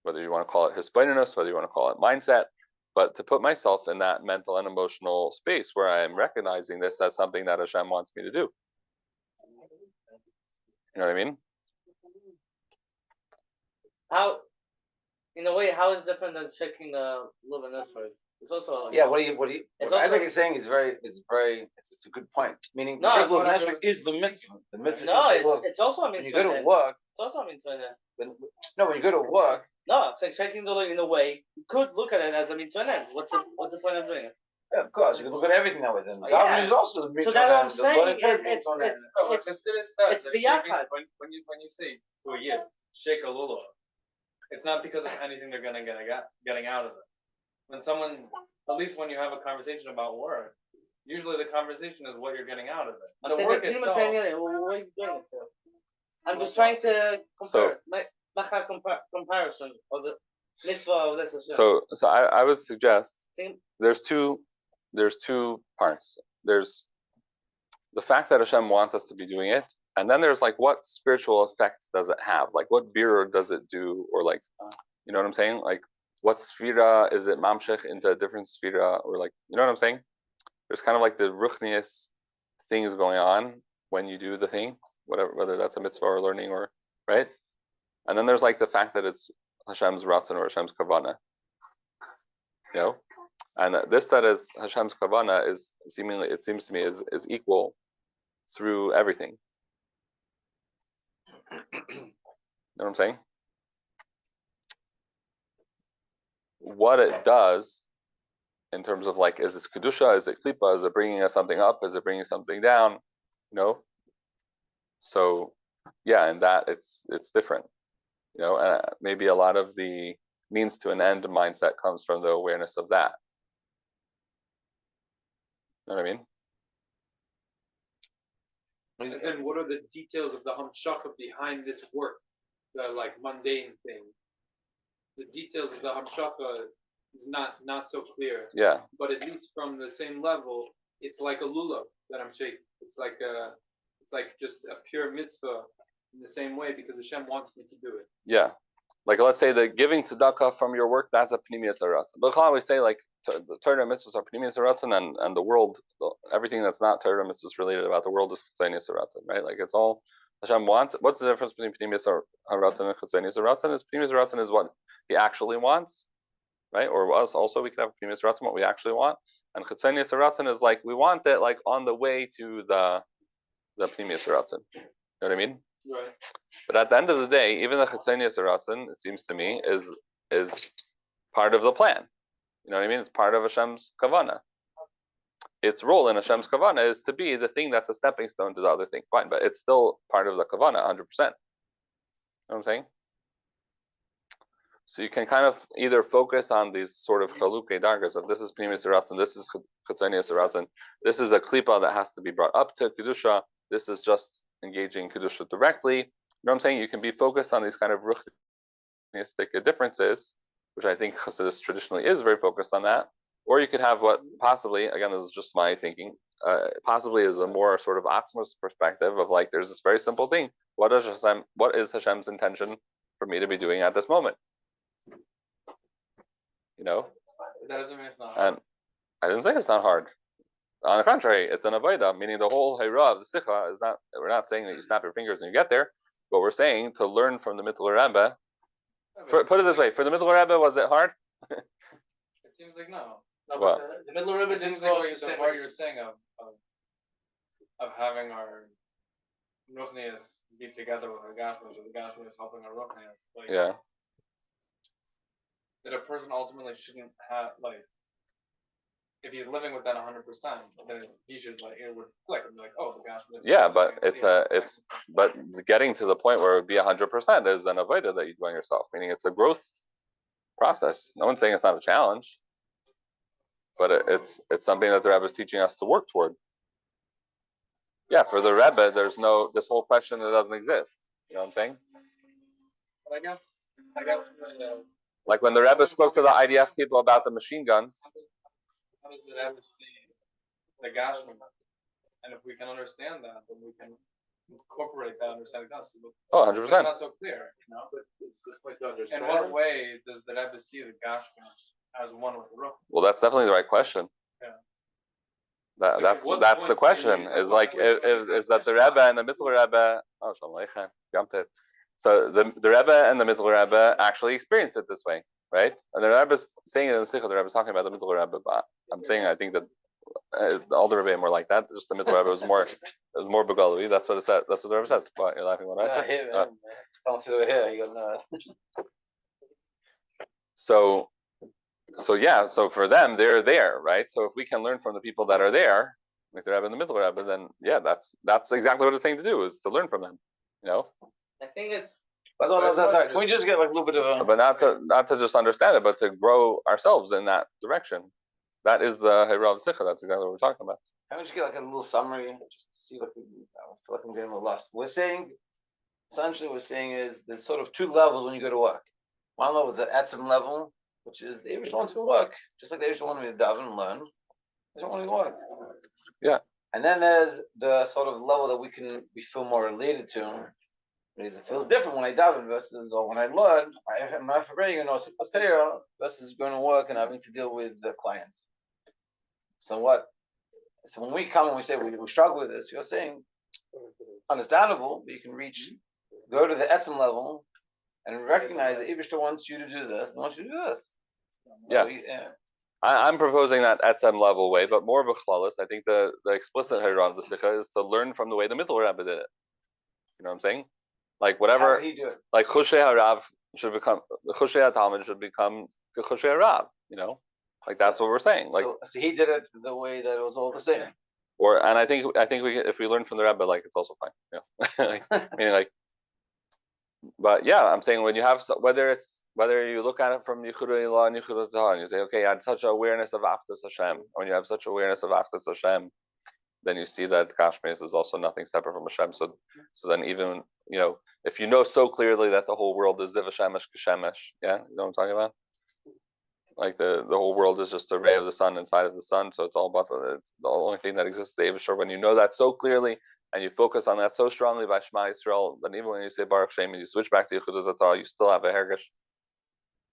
whether you want to call it hisbonenus, whether you want to call it mindset, but to put myself in that mental and emotional space where I am recognizing this as something that Hashem wants me to do. You know what I mean? How, in a way, how is different than checking the luminous? It's also Yeah, what It's Isaac also- is saying is it's a good point. Meaning, No, it's Shevul what I Neshek do- is the mitzvah. The mitzvah no, is Shevul. it's also a When you mitzvah. go to work, It's also a mitzvah. when you go to work, No, it's like checking the in a way. You could look at it as a mitzvah. What's the point of doing it? yeah, of course, you can look at everything that way. Then Oh, davening yeah. is also the So mitzvah. that's what I'm and the saying. Lord church It's mitzvah. No, but Chassidus says it's that shaking, biyachad. when you say to a yid, shake a lulav, it's not because of anything they're getting out of it. When someone, at least when you have a conversation about work, usually the conversation is what you're getting out of it. I'm The saying work that itself. what are you doing it for? I'm just trying to compare. Make a comparison of the mitzvah of this. So I would suggest Think- there's two parts. There's the fact that Hashem wants us to be doing it, and then there's like what spiritual effect does it have? Like what birur does it do, or like you know what I'm saying? Like what sphira is it mamshech into a different sphira, or like you know what I'm saying? There's kind of like the Ruchnius things going on when you do the thing, whether that's a mitzvah or learning or right. And then there's like the fact that it's Hashem's ratzon or Hashem's kavana, you know, and this that is Hashem's kavana is seemingly, it seems to me, is equal through everything. You know what I'm saying? What it does in terms of like, is this kedusha? Is it klipa? Is it bringing us something up? Is it bringing something down? You know. So yeah, in that it's different. You know, maybe a lot of the means to an end mindset comes from the awareness of that. You know what I mean? As in, what are the details of the hamshachah behind this work? The like mundane thing. The details of the hamshachah is not so clear. Yeah. But at least from the same level, it's like a lulav that I'm shaking. It's like just a pure mitzvah in the same way because Hashem wants me to do it. Yeah. Like let's say the giving tzedakah from your work, that's a pnimius haratzon. But we say like the Torah mitzvahs are pnimius haratzon, and the world, everything that's not Torah mitzvahs related about the world is chitzonius haratzon, right? Like it's all Hashem wants. What's the difference between pnimius haratzon and chitzonius haratzon? Is pnimius haratzon is what He actually wants, right? Or us also, we can have pnimius haratzon, what we actually want, and chitzonius haratzon is like we want it like on the way to the pnimius haratzon. You know what I mean? Right. But at the end of the day, even the chitzonius haratzon, it seems to me, is part of the plan. You know what I mean? It's part of Hashem's kavana. Its role in Hashem's kavana is to be the thing that's a stepping stone to the other thing. Fine, but it's still part of the kavana, 100%. You know what I'm saying? So you can kind of either focus on these sort of chalukei dargas of this is pnimius haratzon, this is chitzonius haratzon, this is a klipa that has to be brought up to kedusha, this is just engaging kedusha directly. You know what I'm saying? You can be focused on these kind of ruchnistic differences, which I think Chassidus traditionally is very focused on that. Or you could have what possibly, again, this is just my thinking, possibly is a more sort of Atzmos perspective of like, there's this very simple thing. What is Hashem's intention for me to be doing at this moment? You know? That doesn't mean it's not hard. And I didn't say it's not hard. On the contrary, it's an avodah, meaning the whole hayra of the sicha is not, we're not saying that you snap your fingers and you get there, but we're saying to learn from the Mittele Rebbe. Put it this way, for the Mittele Rebbe, was it hard? It seems like no. What? The middle Rebbe It seems like what you're saying of having our Ruchnius be together with our Gashmius, or the Gashmius helping our Ruchnius. Like, Yeah. that a person ultimately shouldn't have, like, if he's living with that 100%, then he should, like, it would click and be like, oh, the Gashmius. Yeah, but but getting to the point where it would be 100% is an avodah that you do on yourself, meaning it's a growth process. No one's saying it's not a challenge, but it's something that the Rebbe is teaching us to work toward. Yeah, for the Rebbe, there's no, this whole question that doesn't exist. You know what I'm saying? But I guess Like when the Rebbe spoke to the IDF people about the machine guns. how does the Rebbe see the Gashmius? And if we can understand that, then we can incorporate that understanding. Oh, It's 100%. not so clear, you know. But it's this point to In understand. what way does the Rebbe see the Gashmius as one with the Ruchnius? Well, that's definitely the right question. Yeah. That's At what the point question. do you- Is like is that the Rebbe and the Mittele Rebbe? Oh, Shalom Aleichem. So the Rebbe and the Mittele Rebbe actually experience it this way. right? And the Rebbe's saying it in the Sikha, the Rebbe's talking about the Mittele Rebbe, but I'm saying I think that all the Rebbe were like that. Just the Mittele Rebbe was more begalui. That's what it said. That's what the Rebbe says. What, you're laughing when I said? Don't sit over here. You go, no. So yeah. So for them, they're there, right? So if we can learn from the people that are there, like the Rebbe and the Mittele Rebbe, then yeah, that's exactly what it's saying to do, is to learn from them. I think it's. But no, that's right. Can we just get like a little bit of a? But not to just understand it, but to grow ourselves in that direction. That is the Hirav Sikha. That's exactly what we're talking about. Can we just get like a little summary? Just to see, like, I feel like I'm getting a little lost. Essentially, we're saying is there's sort of two levels when you go to work. One level is the etzem level, which is the Eibush wants to work, just like the Eibush wanted me to daven and learn. They don't want to work. Yeah. And then there's the sort of level that we feel more related to. Because it feels different when I daven versus, or when I learn. I'm not Farbrengen or Pasteur versus going to work and having to deal with the clients. So when we come and we say we struggle with this, you're saying understandable, but you can go to the etzem level and recognize that Ibishter wants you to do this and wants you to do this. Yeah. I'm proposing that etzem level way, but more b'chlalis. I think the explicit Hirav the Sikha is to learn from the way the Mittele Rebbe did it. You know what I'm saying? Like whatever, how did he do it? like Choshe Harav should become, the Choshe HaTalmud should become the Choshe Harav, like that's what we're saying. Like, so he did it the way that it was all the same. And I think if we learn from the Rebbe, like it's also fine. But yeah, I'm saying when you have, whether you look at it from Yichudei Ilah and Yichudei Tahar, and you say, okay, I had such awareness of Achdus Hashem. When you have such awareness of Achdus Hashem, then you see that Gashmius is also nothing separate from Hashem. So then even, if you know so clearly that the whole world is Ziv Hashemesh Kashemesh, yeah, you know what I'm talking about? Like the whole world is just a ray of the sun inside of the sun. So it's all about the only thing that exists, the Eibush. When you know that so clearly and you focus on that so strongly by Shema Yisrael, then even when you say Baruch Shem and you switch back to Yichudei Torah, you still have a hergish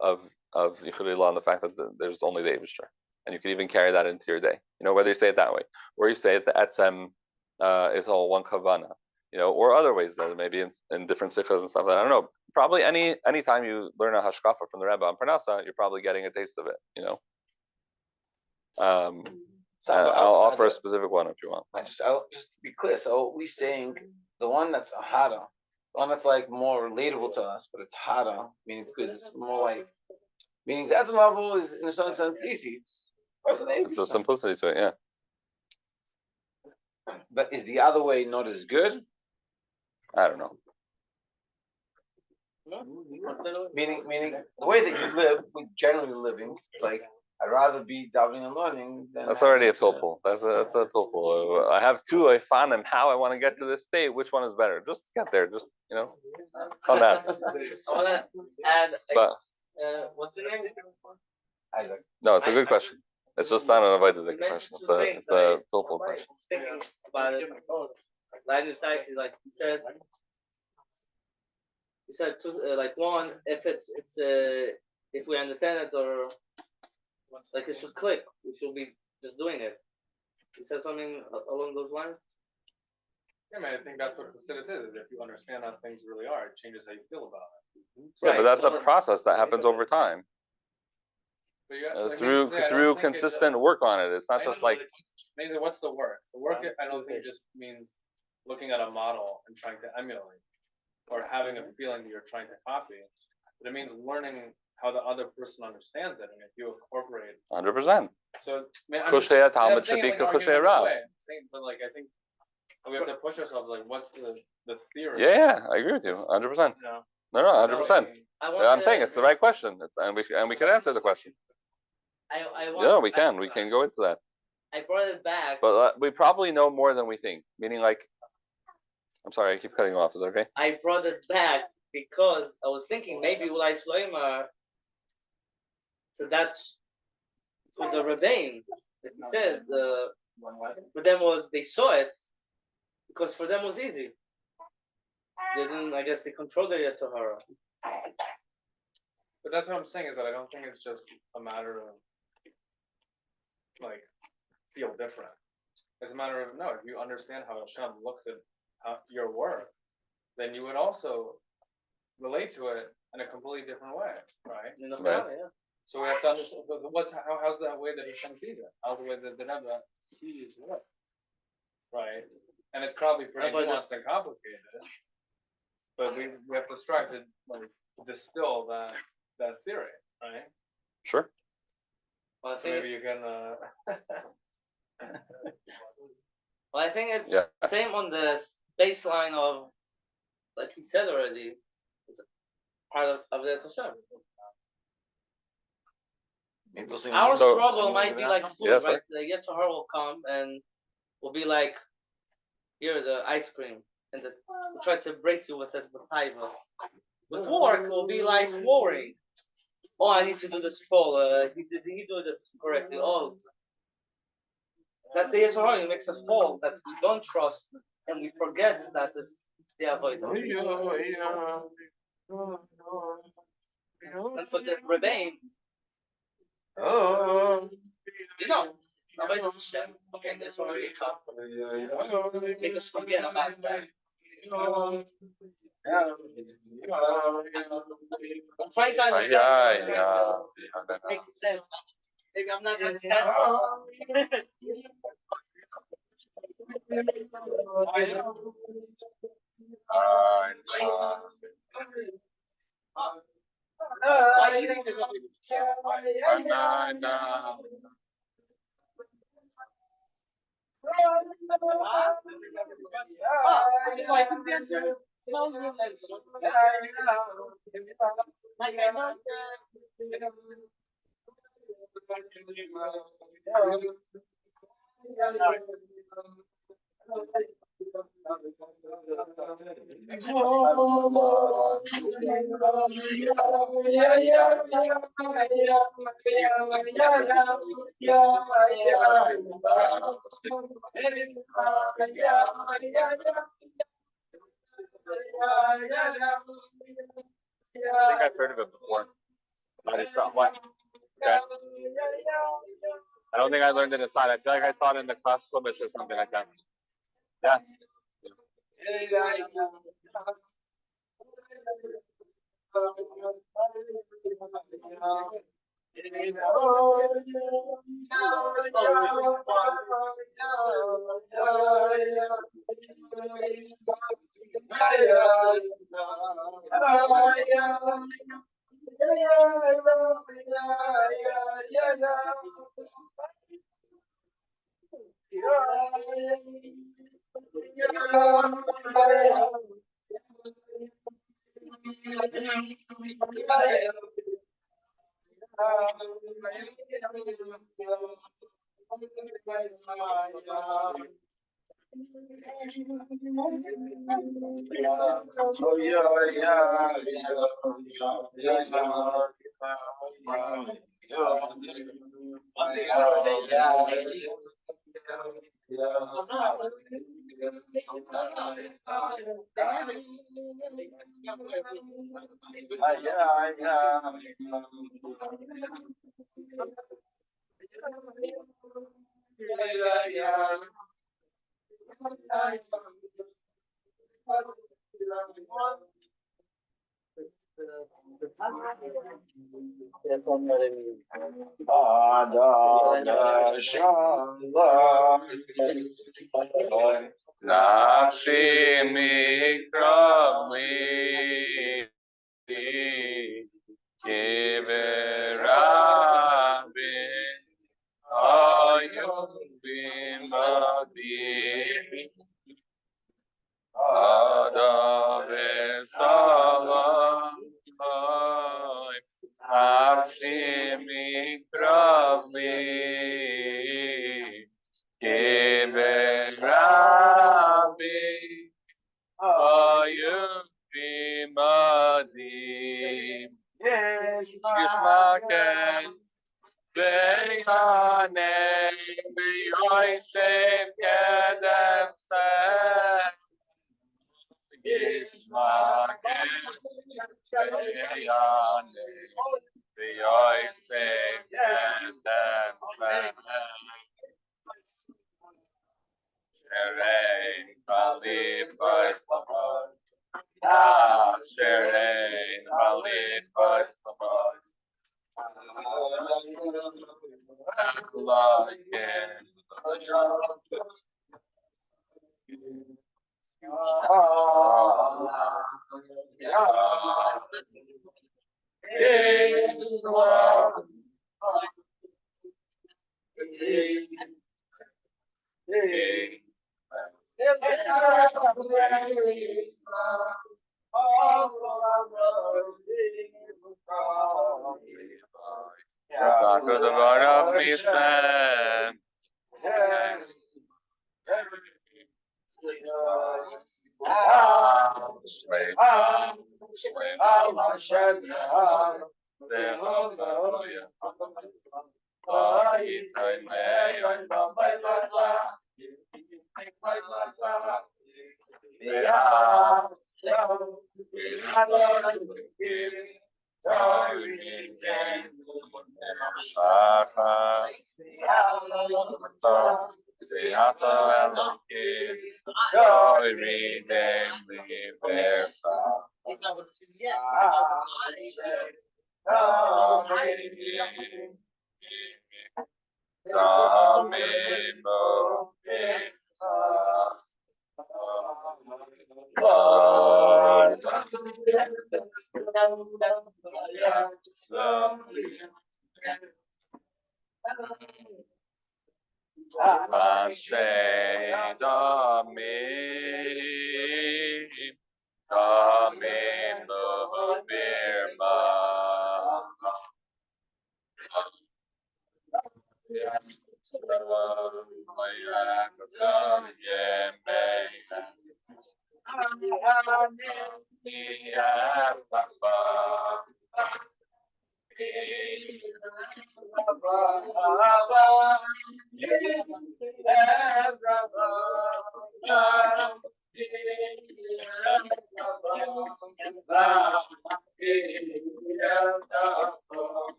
of Yichudei Ilah and the fact that there's only the Eibush. And you can even carry that into your day. Whether you say it that way, or you say it the etzem is all one kavana, or other ways that maybe in different sikhas and stuff. I don't know. Probably any time you learn a hashkafa from the Rebbe on Parnasa, you're probably getting a taste of it. I'll offer a specific one if you want. Just to be clear, so we're saying the one that's a hada, the one that's like more relatable to us, but it's hada, meaning because it's more like, meaning that level is in a certain sense easy. It's a simplicity to it, yeah. But is the other way not as good? I don't know. Meaning the way that you live, we're generally living, it's like I'd rather be davening and learning than. That's already a pilpul. That's a pilpul. I have two. I found them. How I want to get to this state. Which one is better? Just get there. Just calm down. I want to add. What's your name? Isaac. No, it's a good question. It's just not an avoided question. It's a pilpul question. Thinking about it. Linus Dykes, like you said like one, if it's if we understand it, or like it should click, we should be just doing it. You said something along those lines? Yeah, man, I think that's what Chassidus is. If you understand how things really are, it changes how you feel about it. Yeah, but that's a process that happens over time. But Through consistent work on it. It's not just like. Maybe what's the work? The work, I don't think just means looking at a model and trying to emulate, or having a feeling that you're trying to copy. But it means learning how the other person understands it, and if you incorporate. 100%. So, Choshe HaTalmud should be Choshe Rav. But like, I think we have to push ourselves. Like, what's the theory? Yeah, I agree with you. 100%. No, 100%. I'm saying it's the right question, and we can answer the question. We can go into that. I brought it back. But we probably know more than we think. Meaning, like, I'm sorry, I keep cutting you off. Is that okay? I brought it back because I was thinking maybe Ulai Shloimeh. So that's for the Rebbein. Like you said, for them they saw it because for them it was easy. They didn't. I guess they controlled the Yetzer Hara. But that's what I'm saying is that I don't think it's just a matter of like feel different. It's a matter of if you understand how Hashem looks at your work, then you would also relate to it in a completely different way, right? In the Right. family, yeah. So we have to understand how's the way that Hashem sees it? How's the way that the Rebbe sees what? Right? And it's probably pretty But nuanced and complicated. But we have to strive to like distill that theory, right? Sure. Well, I So think, maybe you can well, I think it's Yeah. same on the baseline of, like he said already, it's part of the Hashem. Maybe we'll see Our So- struggle might be like food, Yeah, sorry. right? The Yetzirah will come and will be like, here's an ice cream, and we'll try to break you with it with taiva. With work, it will be like worry. Oh, I need to do this full. Did he do this correctly? Oh, that's the Yetzirah. It makes us fall that we don't trust and we forget that it's the avodah. And for the rebbein, you know, it's not about Hashem. Okay, that's why we come. Make us forget about that. I'm trying to understand. Make sense. Maybe I'm not understanding. Why do you think there's only so I think the answer is no, you're like, so, like I know I think I've heard of it before. But it's not what? Okay. I don't think I learned it aside. I feel like I saw it in the class Flemish or something like that. Yeah. Nafshi mikrali kiverabin ayom bimadi adave salam nafshi mikrali kiverabin ayom bimadi Yishmaken Beyanem Beyoishev Kedem Seh Yishmaken Beyanem Beyoishev Kedem Seh Sherei Khalif Vayslavar asher ein malit b'slamot.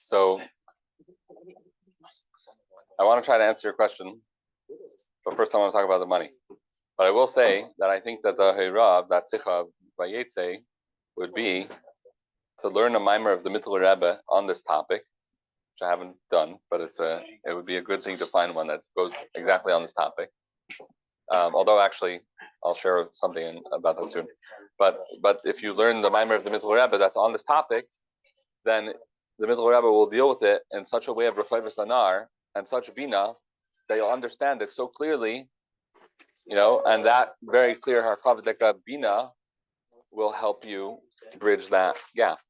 So I want to try to answer your question, but first I want to talk about the money. But I will say that I think that the Hira of that Sicha Vayetze would be to learn a mimer of the Mittele Rebbe on this topic, which I haven't done, but it would be a good thing to find one that goes exactly on this topic. Although actually, I'll share something about that soon. But if you learn the mimer of the Mittele Rebbe that's on this topic, then the Mittele Rebbe will deal with it in such a way of Rechayvus Anar and such bina that you'll understand it so clearly, and that very clear Harchavdeka bina will help you bridge that gap.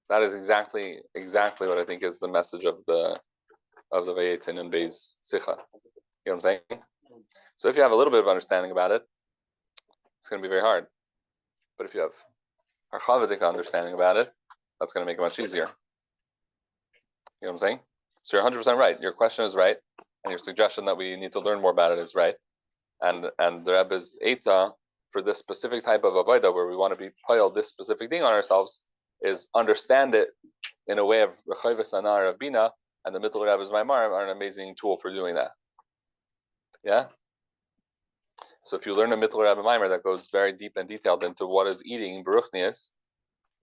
That is exactly what I think is the message of the Vayetzin and Beis Sicha. You know what I'm saying? So if you have a little bit of understanding about it, it's going to be very hard. But if you have Harchavdeka understanding about it, that's going to make it much easier. You know what I'm saying? So you're 100% right. Your question is right, and your suggestion that we need to learn more about it is right. And the Rebbe's Eita for this specific type of avodah, where we want to be piled this specific thing on ourselves, is understand it in a way of Rechayvus Anar of Bina, and the Mittele Rebbe's Maimar are an amazing tool for doing that. Yeah? So if you learn a Mittele Rebbe Maimar that goes very deep and detailed into what is eating Ruchnius,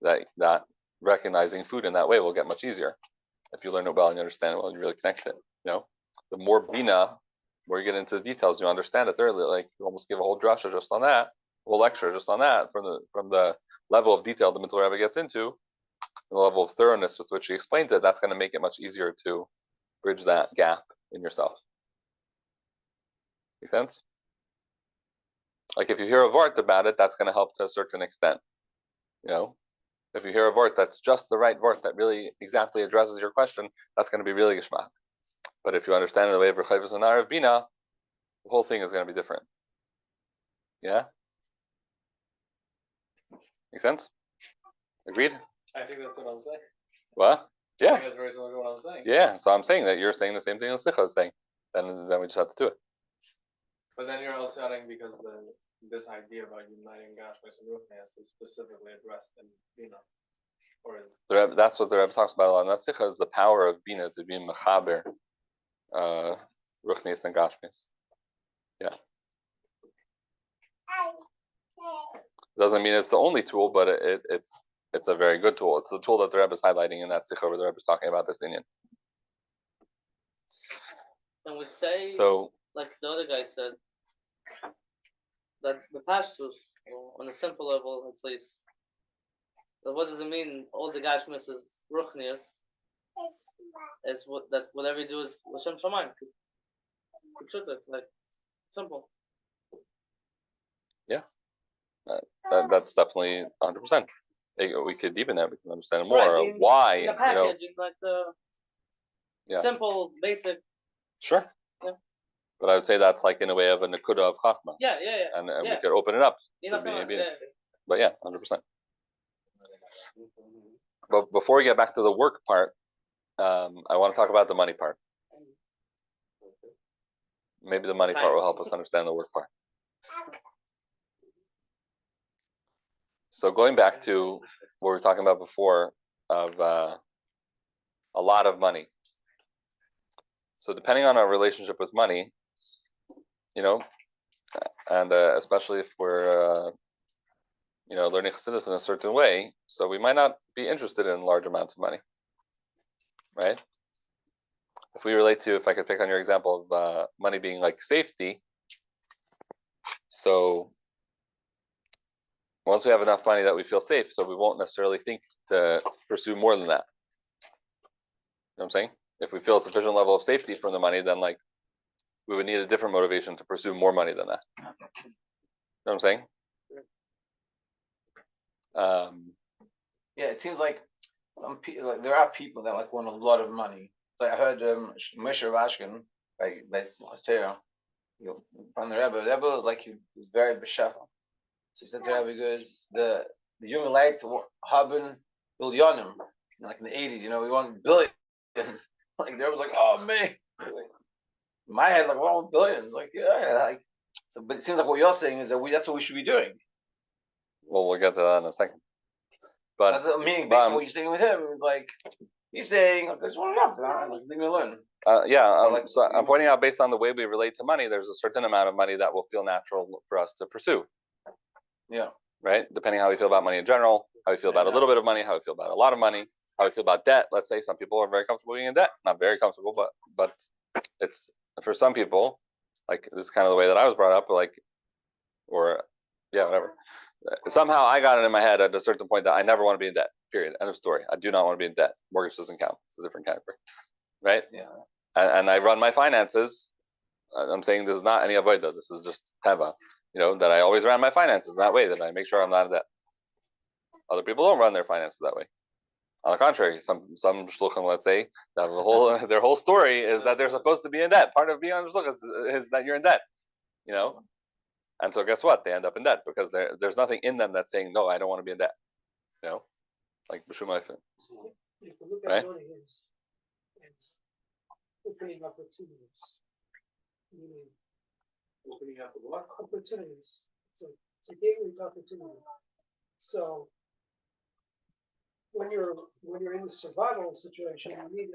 that recognizing food in that way will get much easier. If you learn it well and you understand it well, and you really connect it. The more Bina, where you get into the details, you understand it thoroughly. Like you almost give a whole drasha just on that, a whole lecture just on that, from the level of detail the Mittele Rebbe gets into. the level of thoroughness with which he explains it, that's going to make it much easier to bridge that gap in yourself. Make sense? Like if you hear a vart about it, that's going to help to a certain extent. If you hear a vart that's just the right vart that really exactly addresses your question, that's going to be really geshmak. But if you understand it the way of Rechayvus and Arav Bina, the whole thing is going to be different. Yeah? Make sense? Agreed? I think that's what I'm saying. What? I Yeah. think that's very similar to what I'm saying. Yeah. So I'm saying that you're saying the same thing as Sicha is saying. Then we just have to do it. But then you're also adding because this idea about uniting Gashmius and Ruchnius is specifically addressed in Bina. Or is That's what the Rebbe talks about a lot. And that Sicha is the power of Bina to be mechaber, Ruchnius and Gashmius. Yeah. Doesn't mean it's the only tool, but it's a very good tool. It's the tool that the Rebbe is highlighting in that Sicha where the Rebbe is talking about this Indian. And we say, So, like the other guy said, that the pashtus, on a simple level at least, that what does it mean? All the Gashmius is Ruchnius, is that whatever you do is L'Shem Shamayim. Like simple. yeah, that's definitely 100%. We could deepen that. We can understand more Right, why. the package, like the simple, basic. Sure. Yeah. But I would say that's like in a way of a nakuda of chachma. Yeah. And we could open it up to be. But yeah, 100%. But before we get back to the work part, I want to talk about the money part. Maybe the money part will help us understand the work part. So going back to what we were talking about before of a lot of money. So depending on our relationship with money, and especially if we're learning Chassidus in a certain way, so we might not be interested in large amounts of money, right? If I could pick on your example of money being like safety, so once we have enough money that we feel safe, so we won't necessarily think to pursue more than that. You know what I'm saying? If we feel a sufficient level of safety from the money, then like we would need a different motivation to pursue more money than that. You know what I'm saying? Yeah, it seems like some people, like there are people that like want a lot of money. So I heard Moshe Rashkin, right, from the Rebbe. The Rebbe was like he was very b'shefa. So he said to the Rebbe, he goes, the human life to haben billionim, like in the 80s, we want billions. Like the Rebbe was like, oh man. In my head, like, we want billions. Like, yeah, like. So, but it seems like what you're saying is that that's what we should be doing. Well, we'll get to that in a second. But that's meaning based on what you're saying with him, like he's saying, I just want enough, like leave me alone. So I'm pointing out based on the way we relate to money, there's a certain amount of money that will feel natural for us to pursue. Yeah. Right? Depending on how we feel about money in general, how we feel about a little bit of money, how we feel about a lot of money, how we feel about debt. Let's say some people are very comfortable being in debt. Not very comfortable, but it's for some people, like this is kind of the way that I was brought up, whatever. Somehow I got it in my head at a certain point that I never want to be in debt. Period. End of story. I do not want to be in debt. Mortgage doesn't count. It's a different category, right? Yeah. And I run my finances. I'm saying this is not any avodah. This is just teva. That I always ran my finances that way. That I make sure I'm not in debt. Other people don't run their finances that way. On the contrary, some shluchim, let's say, that their whole story is that they're supposed to be in debt. Part of being on shluch is that you're in debt. And so guess what? They end up in debt because there's nothing in them that's saying, no, I don't want to be in debt. Like B'shum Eifin. So if you look at Right? money as opening opportunities, meaning Opening up the what? opportunities. It's a gateway to opportunity. So when you're in the survival situation, you need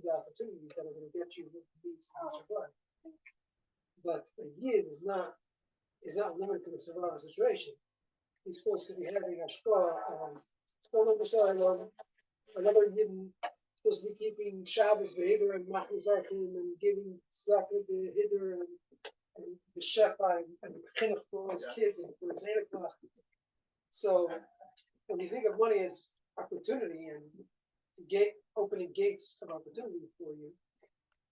the opportunities that are going to get you what you need to survive. But a yid is not limited to the survival situation. He's supposed to be having a shkar on another yid supposed to be keeping Shabbos behavior and machzarkim and giving slack with the hider and the shefa and the chinuch for his kids and for his eight o'clock. So when you think of money as opportunity and opening gates of opportunity for you.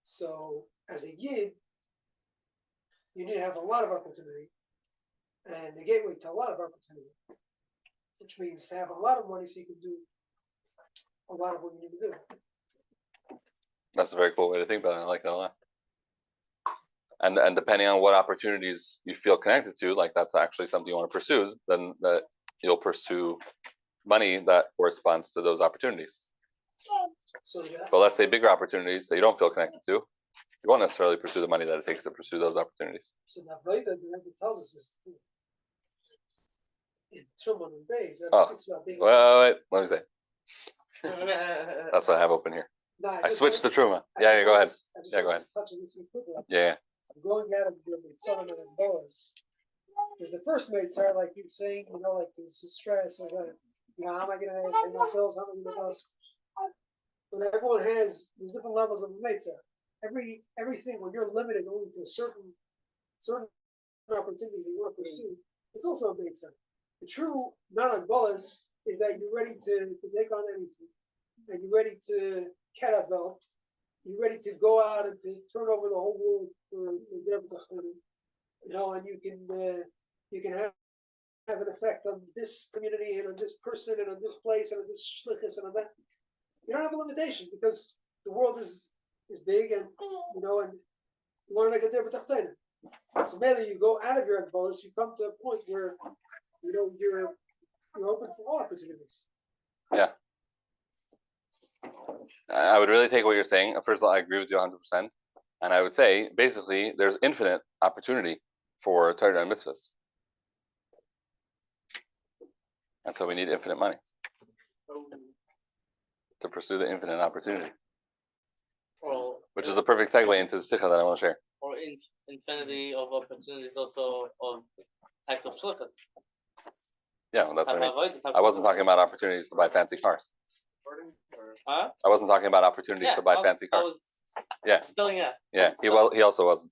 So as a yid, you need to have a lot of opportunity, and the gateway to a lot of opportunity, which means to have a lot of money so you can do a lot of what you need to do. That's a very cool way to think about it. I like that a lot. And depending on what opportunities you feel connected to, like that's actually something you want to pursue, then that you'll pursue money that corresponds to those opportunities. So yeah, But let's say bigger opportunities that you don't feel connected to, you won't necessarily pursue the money that it takes to pursue those opportunities. so now Vaida, the Rebbe tells us this in Truman and Bays. That Oh, speaks about being. Wait, let me say. That's what I have open here. No, I switched to Truma. Yeah, go ahead. Yeah, go ahead. Yeah. Going out of the Mitzvah and Boas, because the first mates are like you're saying, like there's the stress of, how am I going to pay my bills? How am I going to do this? But everyone has these different levels of mates. Everything when you're limited only to certain opportunities you want to pursue, it's also a mates. The true non-Boas is that you're ready to take on anything, and you're ready to catapult. You're ready to go out and to turn over the whole world for their opportunity, and you can have an effect on this community and on this person and on this place and on this shlichus and on that. You don't have a limitation because the world is big and and you want to make a difference. So maybe you go out of your agbolas, you come to a point where you're open for all opportunities. Yeah. I would really take what you're saying. First of all, I agree with you 100%. And I would say, basically, there's infinite opportunity for Torah and mitzvahs. And so we need infinite money to pursue the infinite opportunity. Well, which is a perfect segue into the sikha that I want to share. Or infinity of opportunities also of type of shlichus. Yeah, well, that's what I mean. I wasn't talking about opportunities to buy fancy cars. Huh? I wasn't talking about opportunities to buy fancy I cars. was Yeah. spelling it. Yeah, he also wasn't.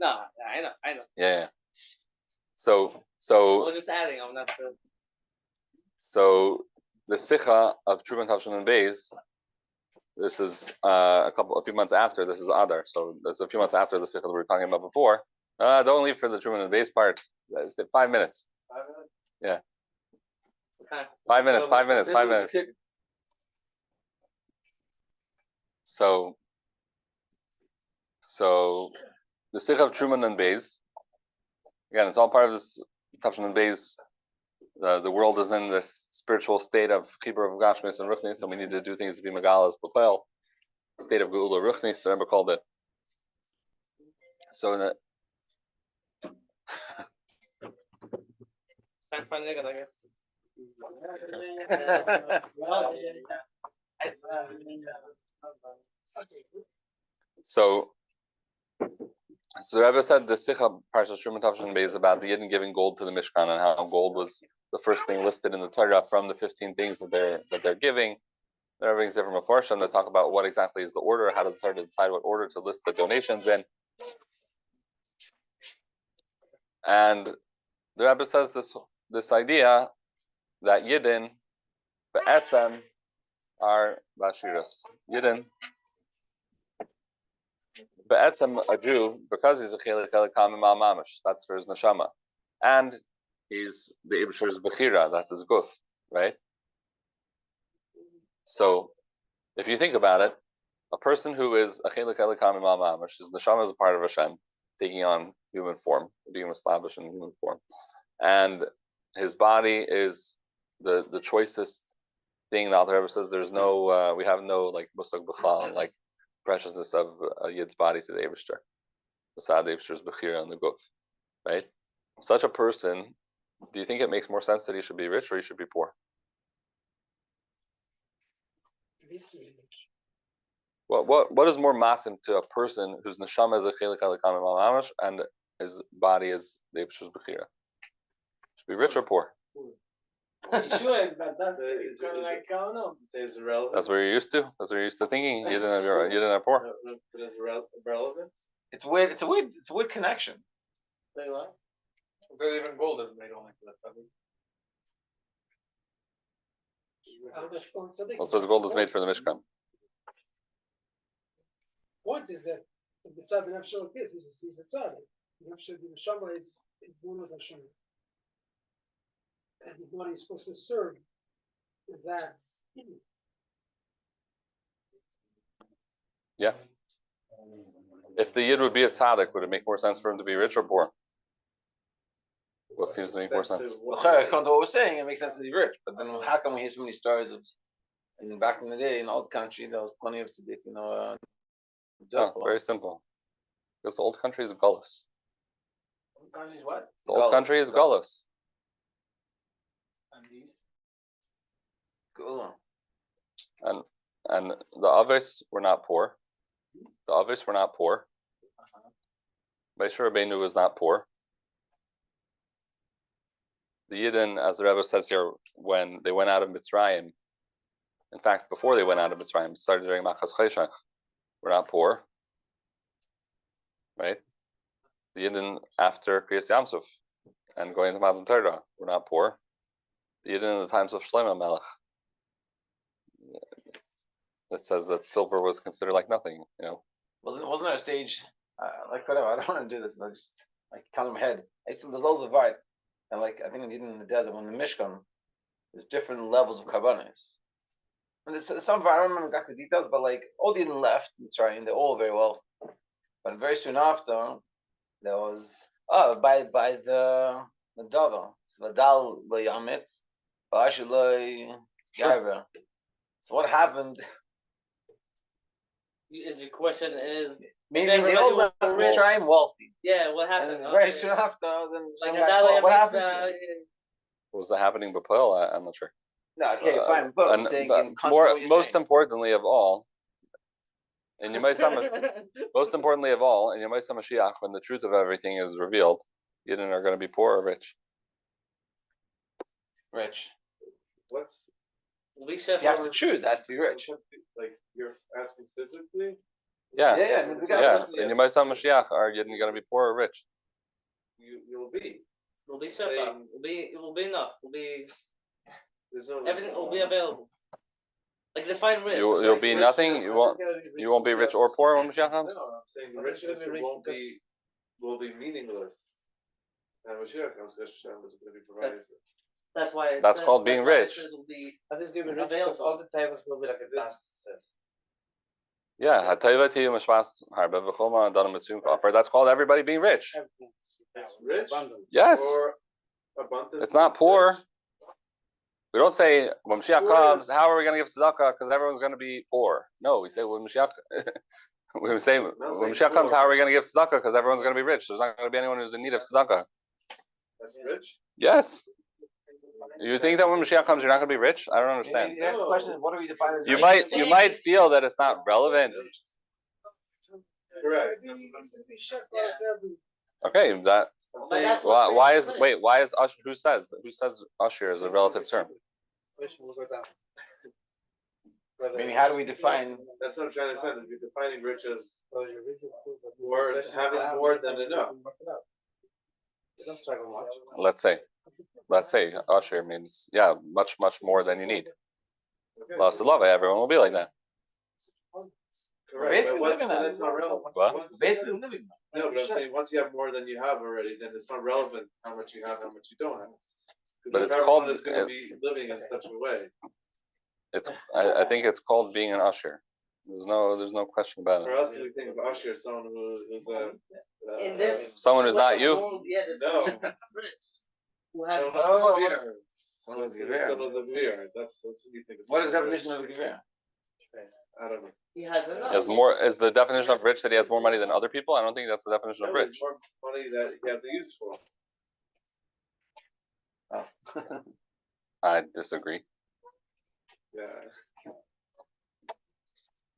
No, I know. Yeah. So I was just adding. I'm not sure. So the sikha of Truman Tavshin and Beis, this is a few months after. This is Adar, so this is a few months after the sikha that we were talking about before. Don't leave for the Truman and Beis part. It's 5 minutes. 5 minutes? Yeah. Okay. 5 minutes. 5 minutes. 5 minutes. So the sikha of Truman and Beis, again, it's all part of this Tavshin and Beis. The world is in this spiritual state of chibur of Gashmius and Ruchnius, and we need to do things to be Megalas Papel, state of Geula Ruchnius, the Rebbe called it. So that Can't find it, I guess. so the Rebbe said the Sikha Parshas Truman Tavshin Beis is about the Yidden giving gold to the Mishkan and how gold was the first thing listed in the Torah from the 15 things that they're giving. There are things different from Farsham that talk about what exactly is the order, how does the Torah decide what order to list the donations in. And the Rebbe says this idea that Yidden, Be'etzem, are Bashiras. Yidden, Be'etzem, a Jew, because he's a Chelik Elikam Imal Mamish, that's for his neshama. And he's the Ibshur's Bechira, that's his guf, right? So, if you think about it, a person who is a Chelik Elikam Imal Mamish, his neshama is a part of Hashem, taking on human form, being established in human form. And his body is the choicest thing. The Alter Rebbe says there's no, we have no like musag b'chal, like preciousness of a yid's body to the Eibishter. Beside the Eibishter's bechira and the guf, right? Such a person, do you think it makes more sense that he should be rich or he should be poor? What is more masim to a person whose neshama is a chelik alikam mamash and his body is the Eibishter's bechira? Should be rich or poor? He should, but that's like, I don't know. It's irrelevant. That's what you're used to. That's what you're used to thinking. You didn't have poor. It is irrelevant. It's weird. It's a weird connection. Say what? Because even gold isn't made only for that stuff. Well, it says gold is made for the Mishkan. Point is that the tzad ben Efshel is he's a tzad. The neshama is one with Hashem, and the body is supposed to serve that. Yeah. If the Yid would be a tzaddik, would it make more sense for him to be rich or poor? What seems to make more sense? According to what we're saying, it makes sense to be rich. But then how come we hear so many stories of, and back in the day, in the old country, there was plenty of tzaddik, Very simple. Because the old country is gullus. What? The old Gullus. country is gullus. Cool. And the Aves were not poor. The Aves were not poor. Moshe Rabbeinu was not poor. The Yidden, as the Rebbe says here, when they went out of Mitzrayim, in fact, before they went out of Mitzrayim, it started during Machas Cheshach, were not poor. Right? The Yidden after Kriyas Yamsuf and going to Matan Torah were not poor. The Yidden in the times of Shlomo Melech, it says that silver was considered like nothing. Wasn't there a stage, like whatever, I don't want to do this, but I just like count in my head. There's all divide. And like I think even in the desert, when the Mishkan, there's different levels of karbanis. And there's some I don't remember exactly the details, but like all the Yidden left, and they're all very well. But very soon after, there was by the Dava, Vadal lo Yamit, Ba'ashu lo Ya'aver. So what happened? Is your question is Maybe everybody they all was left rich. Mitzrayim wealthy. Yeah, what happened? And very Okay. soon after, then Like some guy Adala called, what happened Mitzvah, to you? What was that happening before? I'm not sure. No, okay, fine. But I'm And- saying but in context of what you're most saying. importantly of all, in Yemei most importantly of all, in Yemei Mashiach, when the truth of everything is revealed, Yidden are going to be poor or rich. Rich. What's We You have to choose. It has to be rich. like you're asking physically? Yeah. Yeah. We got Yeah. to- In Yemei Mashiach, are Yidden going to be poor or rich? You'll be. We'll be Saying- separate. It will be enough. There's no Everything will be available. Like define rich. You'll be nothing. You won't be rich or poor when Mashiach comes. No, I'm saying richness will be meaningless. And Mashiach comes, Hashem is going to be provided. That's why. it That's said- called being why it rich. said it'll be I think it's gonna be rich available. because all the tables will be like a dust. Yeah. Hatayvati Mishpas Harbe V'choma Adam Mitzvim Kafar. That's called everybody being rich. It's rich Yes. or abundant. It's not is poor. rich. We don't say when Mashiach Poor comes, is- how are we going to give tzedakah? Because everyone's going to be poor. No, we say when Mashiach. We say when Mashiach comes, how are we going to give tzedakah? Because everyone's going to be rich. There's not going to be anyone who's in need of tzedakah. That's rich. Yes. You think that when Mashiach comes, you're not going to be rich? I don't understand. The next question is, what do we define as You rich? might feel that it's not relevant. Correct. Okay, that I'm saying, that's what why makes is it why is Usher? Who says Usher is a relative term? Meaning, how do we define? that's what I'm trying to say. If you're defining rich as more, having more than enough. Let's say Usher means much more than you need. Okay. Lost love, everyone will be like that. Correct. Basically But living that. that's not relevant. What? Once- Basically living. No, but I'm saying once you have more than you have already, then it's not relevant how much you have, how much you don't have. But Because it's everyone called- is going to be living in such a way. I think it's called being an Usher. There's no question about Or it. else we think of Usher, someone who's a in this. Someone who's not you. world, yeah, there's No. rich. Who has Someone's Someone's Gewehr. a veer. That's what you think. of What is the someone definition of a Gewehr? rich. I don't know. He has enough. He has more. Is the definition of rich that he has more money than other people? I don't think that's the definition of No, rich. there's more money that he has a use for. I disagree. Yeah.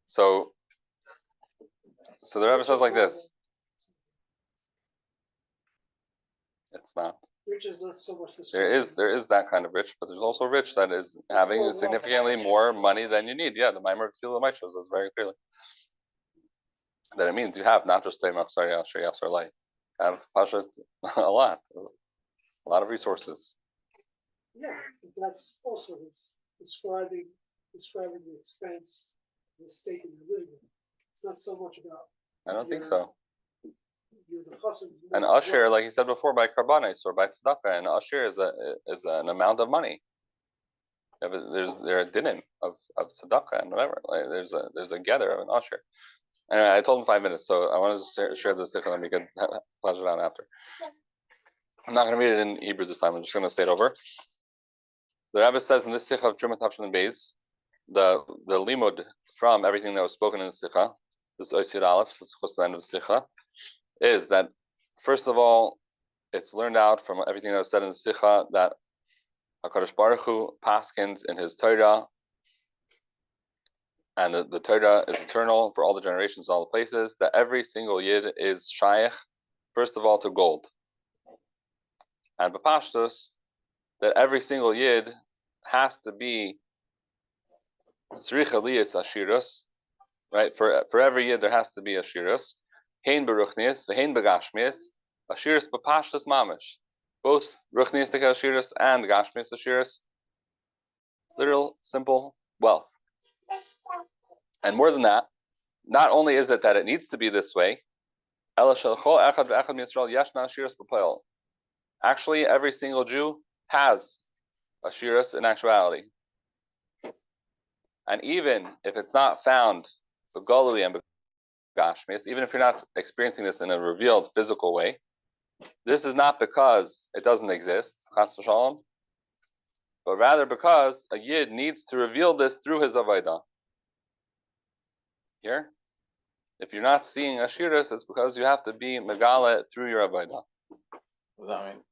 So the Rebbe says like this. It's not. Rich is not so much. There is that kind of rich, but there's also rich that is having significantly more money than you need. Yeah, the Maimer of Tefillah Might shows us very clearly. That it means you have not just a Machzor Yasher Yasser Lai, have Pashat a lot of resources. Yeah, that's also his describing the expense, the state that you're living in. It's not so much about. I don't think your- so. Your the chassid. An usher, like he said before, by karbanis or by tzedakah, an usher is an amount of money. There are dinim of tzedakah and whatever. Like there's a gather of an usher. Anyway, I told him 5 minutes, so I wanted to share this with him. We could flash it out after. I'm not going to read it in Hebrew this time. I'm just going to say it over. The Rebbe says in this sikha of Trumat Tafshin and Beis, the limud from everything that was spoken in the sikha, this Oisir Aleph, so it's close to the end of the sikha, is that first of all, it's learned out from everything that was said in the sikha that HaKadosh Baruch Hu paskins in his Torah, and the Torah is eternal for all the generations, all the places, that every single yid is shaykh, first of all, to gold. And b'pashtus, that every single yid has to be tzrich aliyas ashirus, right? For every yid there has to be ashirus. Hein beruchnius, v'hein begashmius, ashirus b'pashtus mamish. Both ruchnius ashirus and gashmius ashirus. Literal, simple wealth. And more than that, not only is it that it needs to be this way, actually every single Jew has ashirus in actuality. And even if it's not found begolui and begashmius, even if you're not experiencing this in a revealed physical way, this is not because it doesn't exist, chas v'shalom, but rather because a yid needs to reveal this through his avodah. Here, if you're not seeing ashirus, it's because you have to be megala through your avodah. What does that mean?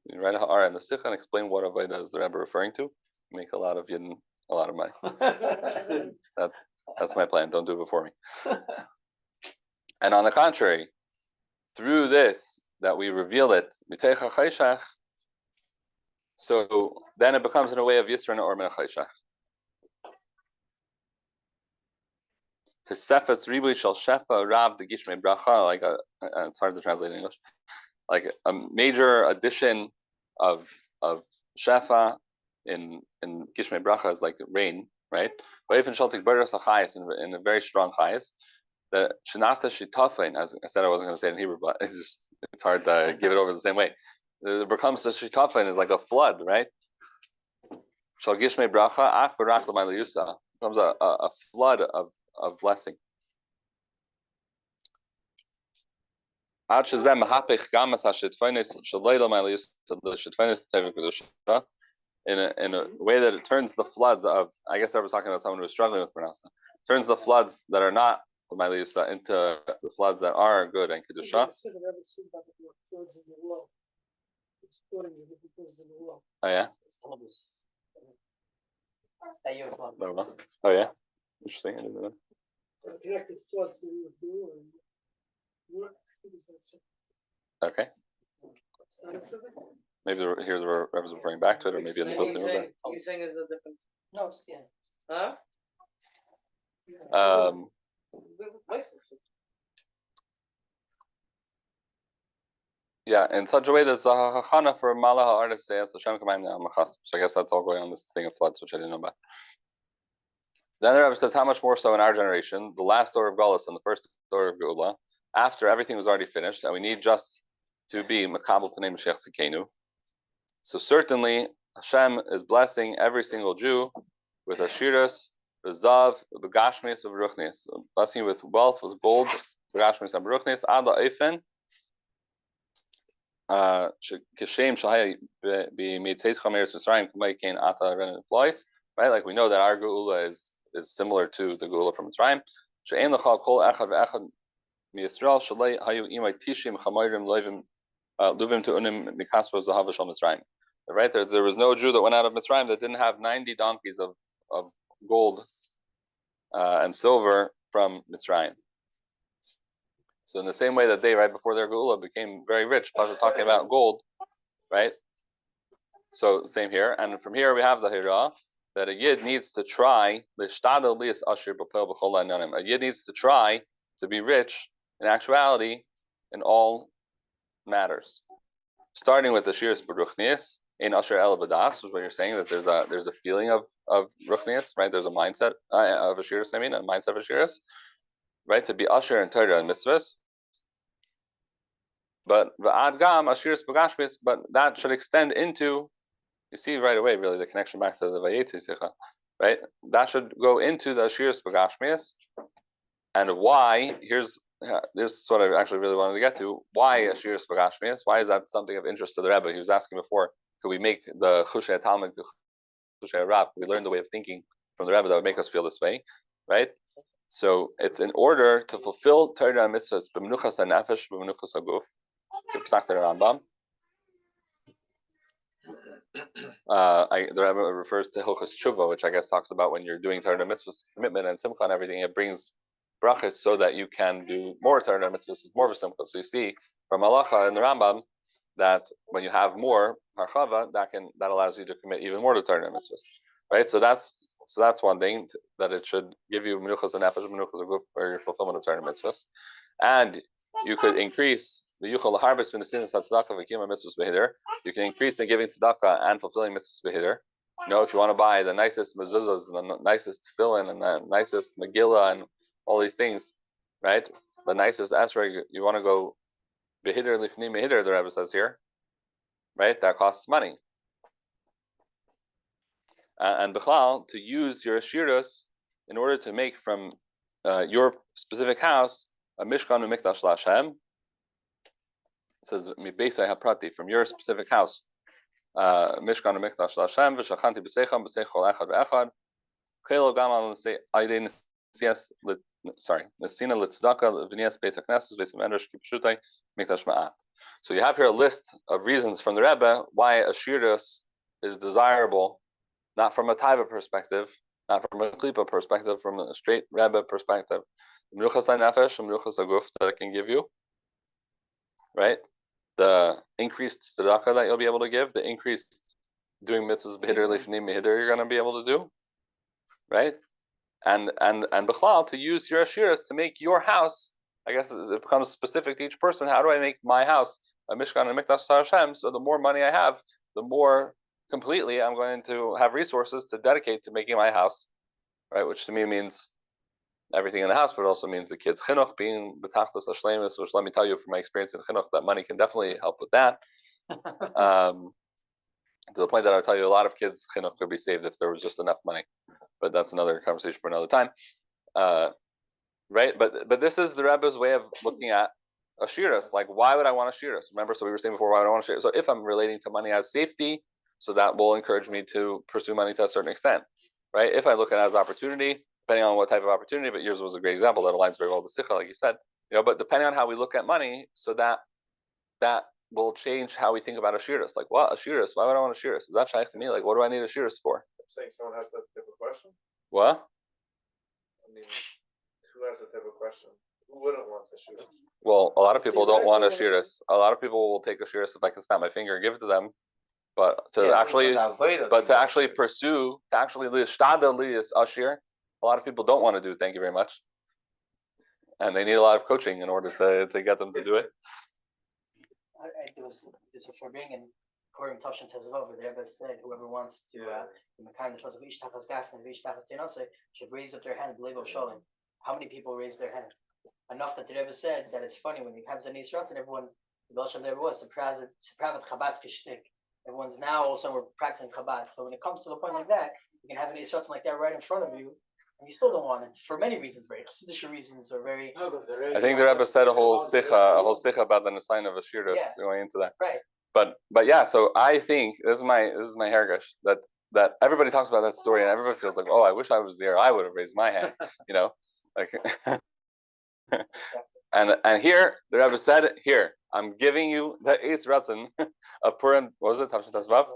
You write a Aryeh in the Sikha and explain what avodah is the Rebbe referring to. Make a lot of yidden a lot of money. That's my plan. Don't do it before me. And on the contrary, through this that we reveal it, so then it becomes in a way of Yisra or Min HaChayshach. Tesefes ribui shel shefa rav de gishmei bracha, like it's hard to translate in English, like a major addition of shefa in gishmei bracha is like rain, right? But even shaltik beres achayis in a very strong chayis, the shenasta shitafin, as I said, I wasn't going to say it in Hebrew, but it's hard to give it over the same way. It becomes a shitafin is like a flood, right? Shal gishmei bracha ach barach l'mayla yusa, becomes a flood of blessing. In a way that it turns the floods of, I guess I was talking about someone who was struggling with pronouncing, turns the floods that are not into the floods that are good and kedusha. Oh yeah. Oh yeah. Interesting. I didn't know. Connected floods that we would do, and okay. Maybe here the Rebbe's referring back to it, or maybe in the built-in was that. He's saying is a different. No, it's yeah. Huh? Yeah, in such a way there's a hachana for Malah ha'artis says Hashem kamayim ne'amachas. So I guess that's all going on this thing of floods, which I didn't know about. Then the Rebbe says, how much more so in our generation, the last door of Galus and the first door of Geula, after everything was already finished, and we need just to be Makabel Pnei Mashiach Tzidkeinu. So certainly Hashem is blessing every single Jew with Ashiras, Zav, Gashmius and Ruchnius, blessing you with wealth, with gold, Gashmius and Ruchnius, Ada Eifen, Kishem Shahaya be Mitzes Chameres Mitzrayim Kumay Kain Ata Ren employs, right? Like we know that our Geula is similar to the Geula from Mitzrayim. She'en L'chal Kol Echad Ve'echad MiYisrael Shalei Hayu Imay Tishim Chamayrim Levim Luvim to Unim Mikaspo Zahav Shal Mitzrayim. Right there was no Jew that went out of Mitzrayim that didn't have 90 donkeys of gold and silver from Mitzrayim. So in the same way that they, right before their Geula, became very rich, Pasha talking about gold, right? So same here, and from here we have the Hira that a Yid needs to try. A Yid needs to try to be rich in actuality in all matters, starting with the Shiras Beruchnius, in Asher El Badas, is what you're saying, that there's a feeling of Ruchnius, right? There's a mindset of Ashiris, a mindset of Ashiris, right? To be Asher and Torah and Mitzvahs. But V'ad Gam Ashiris B'Gashmius, but that should extend into, you see right away, really, the connection back to the Vayetzi Sicha, right? That should go into the Ashiris B'Gashmius. And why, this is what I actually really wanted to get to. Why Ashiris B'Gashmius? Why is that something of interest to the Rebbe? He was asking before, could we make the Chushei Talmud, Chushei Rav, could we learn the way of thinking from the Rebbe that would make us feel this way, right? So it's in order to fulfill Torah and Mitzvahs, b'menuchas ha'nefesh, b'menuchas ha'guf, Psak the Rambam. The Rebbe refers to Hilchos Tshuva, which I guess talks about when you're doing Torah and Mitzvahs, commitment and Simcha and everything, it brings brachas so that you can do more Torah and Mitzvahs with more of a Simcha. So you see from Halacha in the Rambam that when you have more harchava, that allows you to commit even more to Torah and Mitzvahs, right? So that's one thing, that it should give you menuchas and nefesh, menuchas and guf for your fulfillment of Torah and Mitzvahs, and you could increase the yuchal laharbis b'nesinas tzedakah v'kiyum mitzvahs behider. You can increase in giving tzedakah and fulfilling mitzvahs behider. You know, if you want to buy the nicest mezuzahs and the nicest tefillin and the nicest megillah and all these things, right? The nicest esrog, you want to go behider lifni mehider, the Rebbe says here, right? That costs money. And b'chlal, to use your ashiros in order to make from your specific house a mishkan and mikdash l'Hashem. It says mibesai haprati, from your specific house, mishkan and mikdash l'Hashem v'shachanti b'seicham b'seichol echad ve'echad kelo gam al aydei nesias nesina l'tzedakah v'nias beis haknesses beis medrash kipshutai mikdash ma'at. So you have here a list of reasons from the Rebbe why ashiros is desirable, not from a taiva perspective, not from a klipa perspective, from a straight Rebbe perspective. Menuchas ha'nefesh, menuchas ha'guf that it can give you, right? The increased tzedakah that you'll be able to give, the increased doing mitzvahs behider lifnim mehider you're going to be able to do, right? And b'chlal, to use your ashiras to make your house, I guess it becomes specific to each person. How do I make my house a mishkan and mikdash Hashem? So the more money I have, the more completely I'm going to have resources to dedicate to making my house, right? Which to me means everything in the house, but it also means the kids' chinuch being betachtas hashlemus, which, let me tell you from my experience in chinuch, that money can definitely help with that. To the point that I'll tell you, a lot of kids' chinuch could be saved if there was just enough money, but that's another conversation for another time, right? But this is the Rebbe's way of looking at ashiras. Like, why would I want ashiras? Remember, so we were saying before, why would I want ashiras? So if I'm relating to money as safety, so that will encourage me to pursue money to a certain extent, right? If I look at it as opportunity, depending on what type of opportunity, but yours was a great example that aligns very well with the Sikha, like you said, but depending on how we look at money, so that will change how we think about ashiras. Like, what ashiras? Why would I want ashiras? Is that shaykh to me? Like, what do I need ashiras for? I'm saying someone has that type of question. What? I mean, who has that type of question? Who wouldn't want ashiras? Well, a lot of people don't want ashiras. A lot of people will take ashiras if I can snap my finger and give it to them. But to actually pursue, to actually lishtada liyas ashir, a lot of people don't want to do. Thank you very much, and they need a lot of coaching in order to get them to do it. There's a Farbrengen according to Toshin Tezvov, the Rebbe said whoever wants to kind of should raise up their hand. How many people raise their hand? Enough that the Rebbe said that it's funny when he comes on Yisrael and everyone, the Belsham there was surprised Chabad's shtick. Everyone's now also we're practicing Chabad. So when it comes to the point like that, you can have an Yisrael like that right in front of you, and you still don't want it for many reasons, very Chassidus reasons, or very. I think the Rebbe said a whole sikha about the sign of ashiras going into that. Right. But yeah, so I think this is my hergash that everybody talks about that story and everybody feels like, oh, I wish I was there. I would have raised my hand, like. And here the Rebbe said, here I'm giving you the Eis Ratzon of Purim. What was it? Tavshin Tezvav.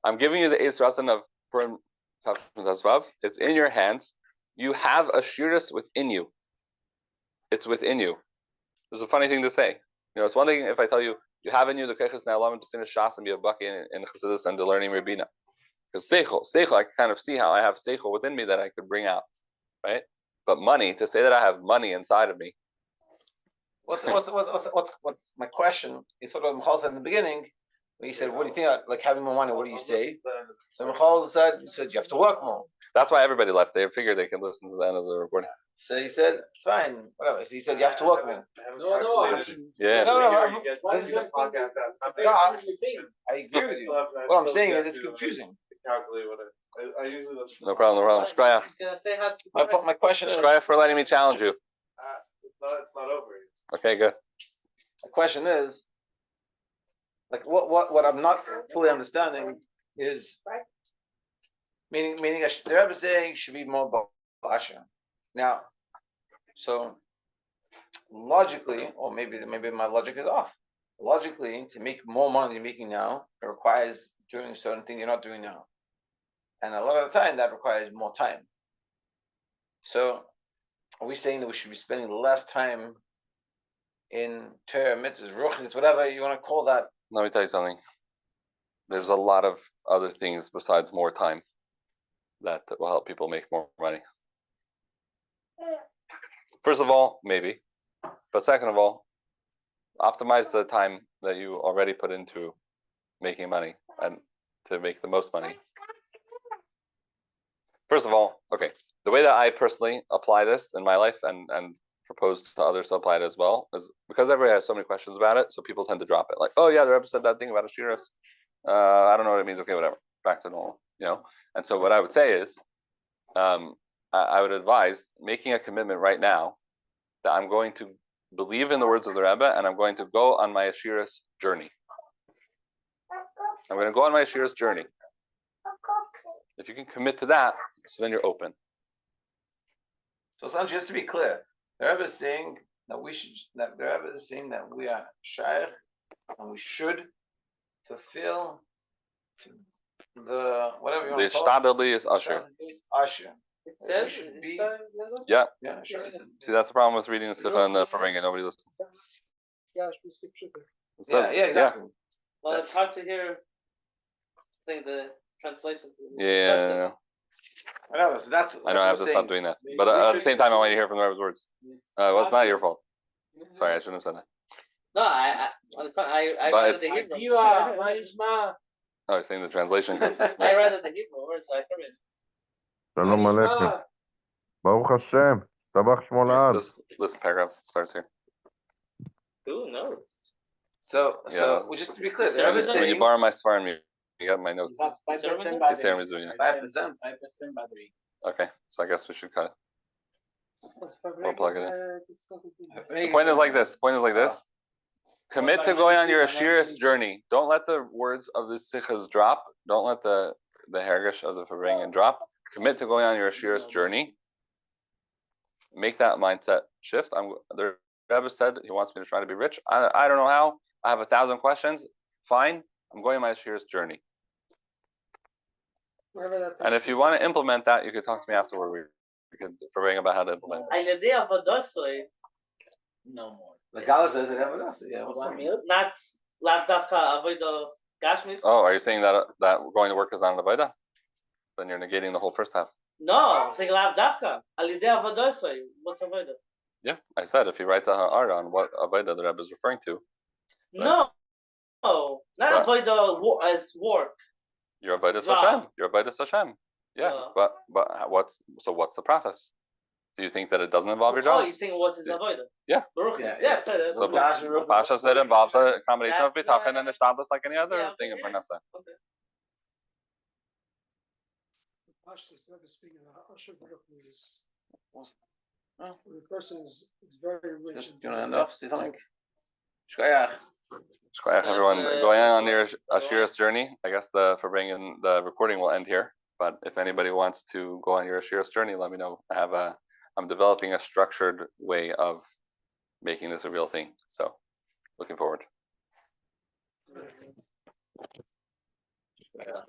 I'm giving you the Eis Ratzon of Purim Tavshin Tezvav. It's in your hands. You have ashiras within you. It's within you. There's a funny thing to say. It's one thing if I tell you you have in you the keches na'alam to finish Shas and be a baki in Chassidus and the learning Rebina. Because seichel, I can kind of see how I have seichel within me that I could bring out, right? But money, to say that I have money inside of me. What's my question? Is sort of in the beginning. He said, what do you think about like having more money? What do you say? So Michal said, you have to work more. That's why everybody left. They figured they could listen to the end of the recording. So he said, it's fine, whatever. So he said, you have to work more. Yeah. No, this is a podcast. I agree with you. What I'm saying is it's confusing. Calculate what I usually. No problem. No problem. Shkraya. My question is, Shkraya for letting me challenge you. It's not over yet. Okay, good. the question is, like what I'm not fully understanding is meaning the Rebbe is saying should be more Basha. Now, so logically, or maybe my logic is off. Logically, to make more money than you're making now, it requires doing a certain thing you're not doing now. And a lot of the time that requires more time. So are we saying that we should be spending less time in Torah, mitzvahs, ruchnius, whatever you want to call that? Let me tell you something. There's a lot of other things besides more time that will help people make more money. First of all, maybe. But second of all, optimize the time that you already put into making money and to make the most money. First of all, okay, the way that I personally apply this in my life and propose to others to apply it as well is because everybody has so many questions about it, so people tend to drop it. Like, oh yeah, the Rebbe said that thing about Ashiras. I don't know what it means. Okay, whatever. Back to normal, you know? And so what I would say is, I would advise making a commitment right now that I'm going to believe in the words of the Rebbe and I'm going to go on my Ashiras journey. I'm going to go on my Ashiras journey. If you can commit to that, so then you're open. So it's not just to be clear. The Rebbe is saying that the Rebbe is saying that we are shaykh and we should fulfill the whatever you want to call it. The is Asher. Asher. It says, Yeah. Yeah, sure. See, that's the problem with reading the Sikha and the Farbrengen. Nobody listens. It says, Yeah, exactly. well, it's hard to hear. I think the translation. Yeah. Whatever. So that's I know I have to stop doing that. But at the same time, I want to hear from the Rebbe's words. Well, it's not your fault. Sorry, I shouldn't have said that. No, I But read it's- the Hebrew. Oh, you're saying the translation. I read the Hebrew words. I heard it. Shalom Aleichem. Baruch Hashem. Tabach Shmo La'ad. This paragraph starts here. Who knows? So Yeah. well, just to be clear, the When Rebbe is When you saying borrow my Svarim, you got my notes. 5% 5%. Okay, so I guess we should cut it. We'll plug it in. The The point is like this. Commit to going on your Ashiras journey. Don't let the words of the Sikhas drop. Don't let the Hergish of the Farbrengen drop. Commit to going on your Ashiras journey. Make that mindset shift. The Rebbe said he wants me to try to be rich. I don't know how. I have 1,000 questions. Fine. I'm going on my Ashiras journey. And if you want to implement that, you could talk to me afterward. We could Farbrengen about how to implement it. Eine Idee of Vadosoi. No more. The Gala says it ever does. Yeah. Not lav dafka avoida Gashmius. Oh, are you saying that going to work is not an avodah? Then you're negating the whole first half. No, I'm saying lav dafka. Al idea of Vadosoi. What's avoida? Yeah, I said if he writes a ha'ara on what avodah the Rebbe is referring to. No, not avoida as work. Your avodah Job. Hashem. Your avodah Hashem. Yeah, but what's the process? Do you think that it doesn't involve your Oh, job? you're saying what's his avoida? Yeah. Yeah. So Pasha said it involves a combination of bitachon and ishtadlus like any other thing in Parnasa. Okay. Pashtus never speaking of Asher is when the person is very rich. Do you want to end off? Say something? Shkoyach. Shkoyach, everyone. Going on your Ashiras journey. I guess the recording will end here. But if anybody wants to go on your Ashiras journey, let me know. I'm developing a structured way of making this a real thing. So, looking forward. Yeah.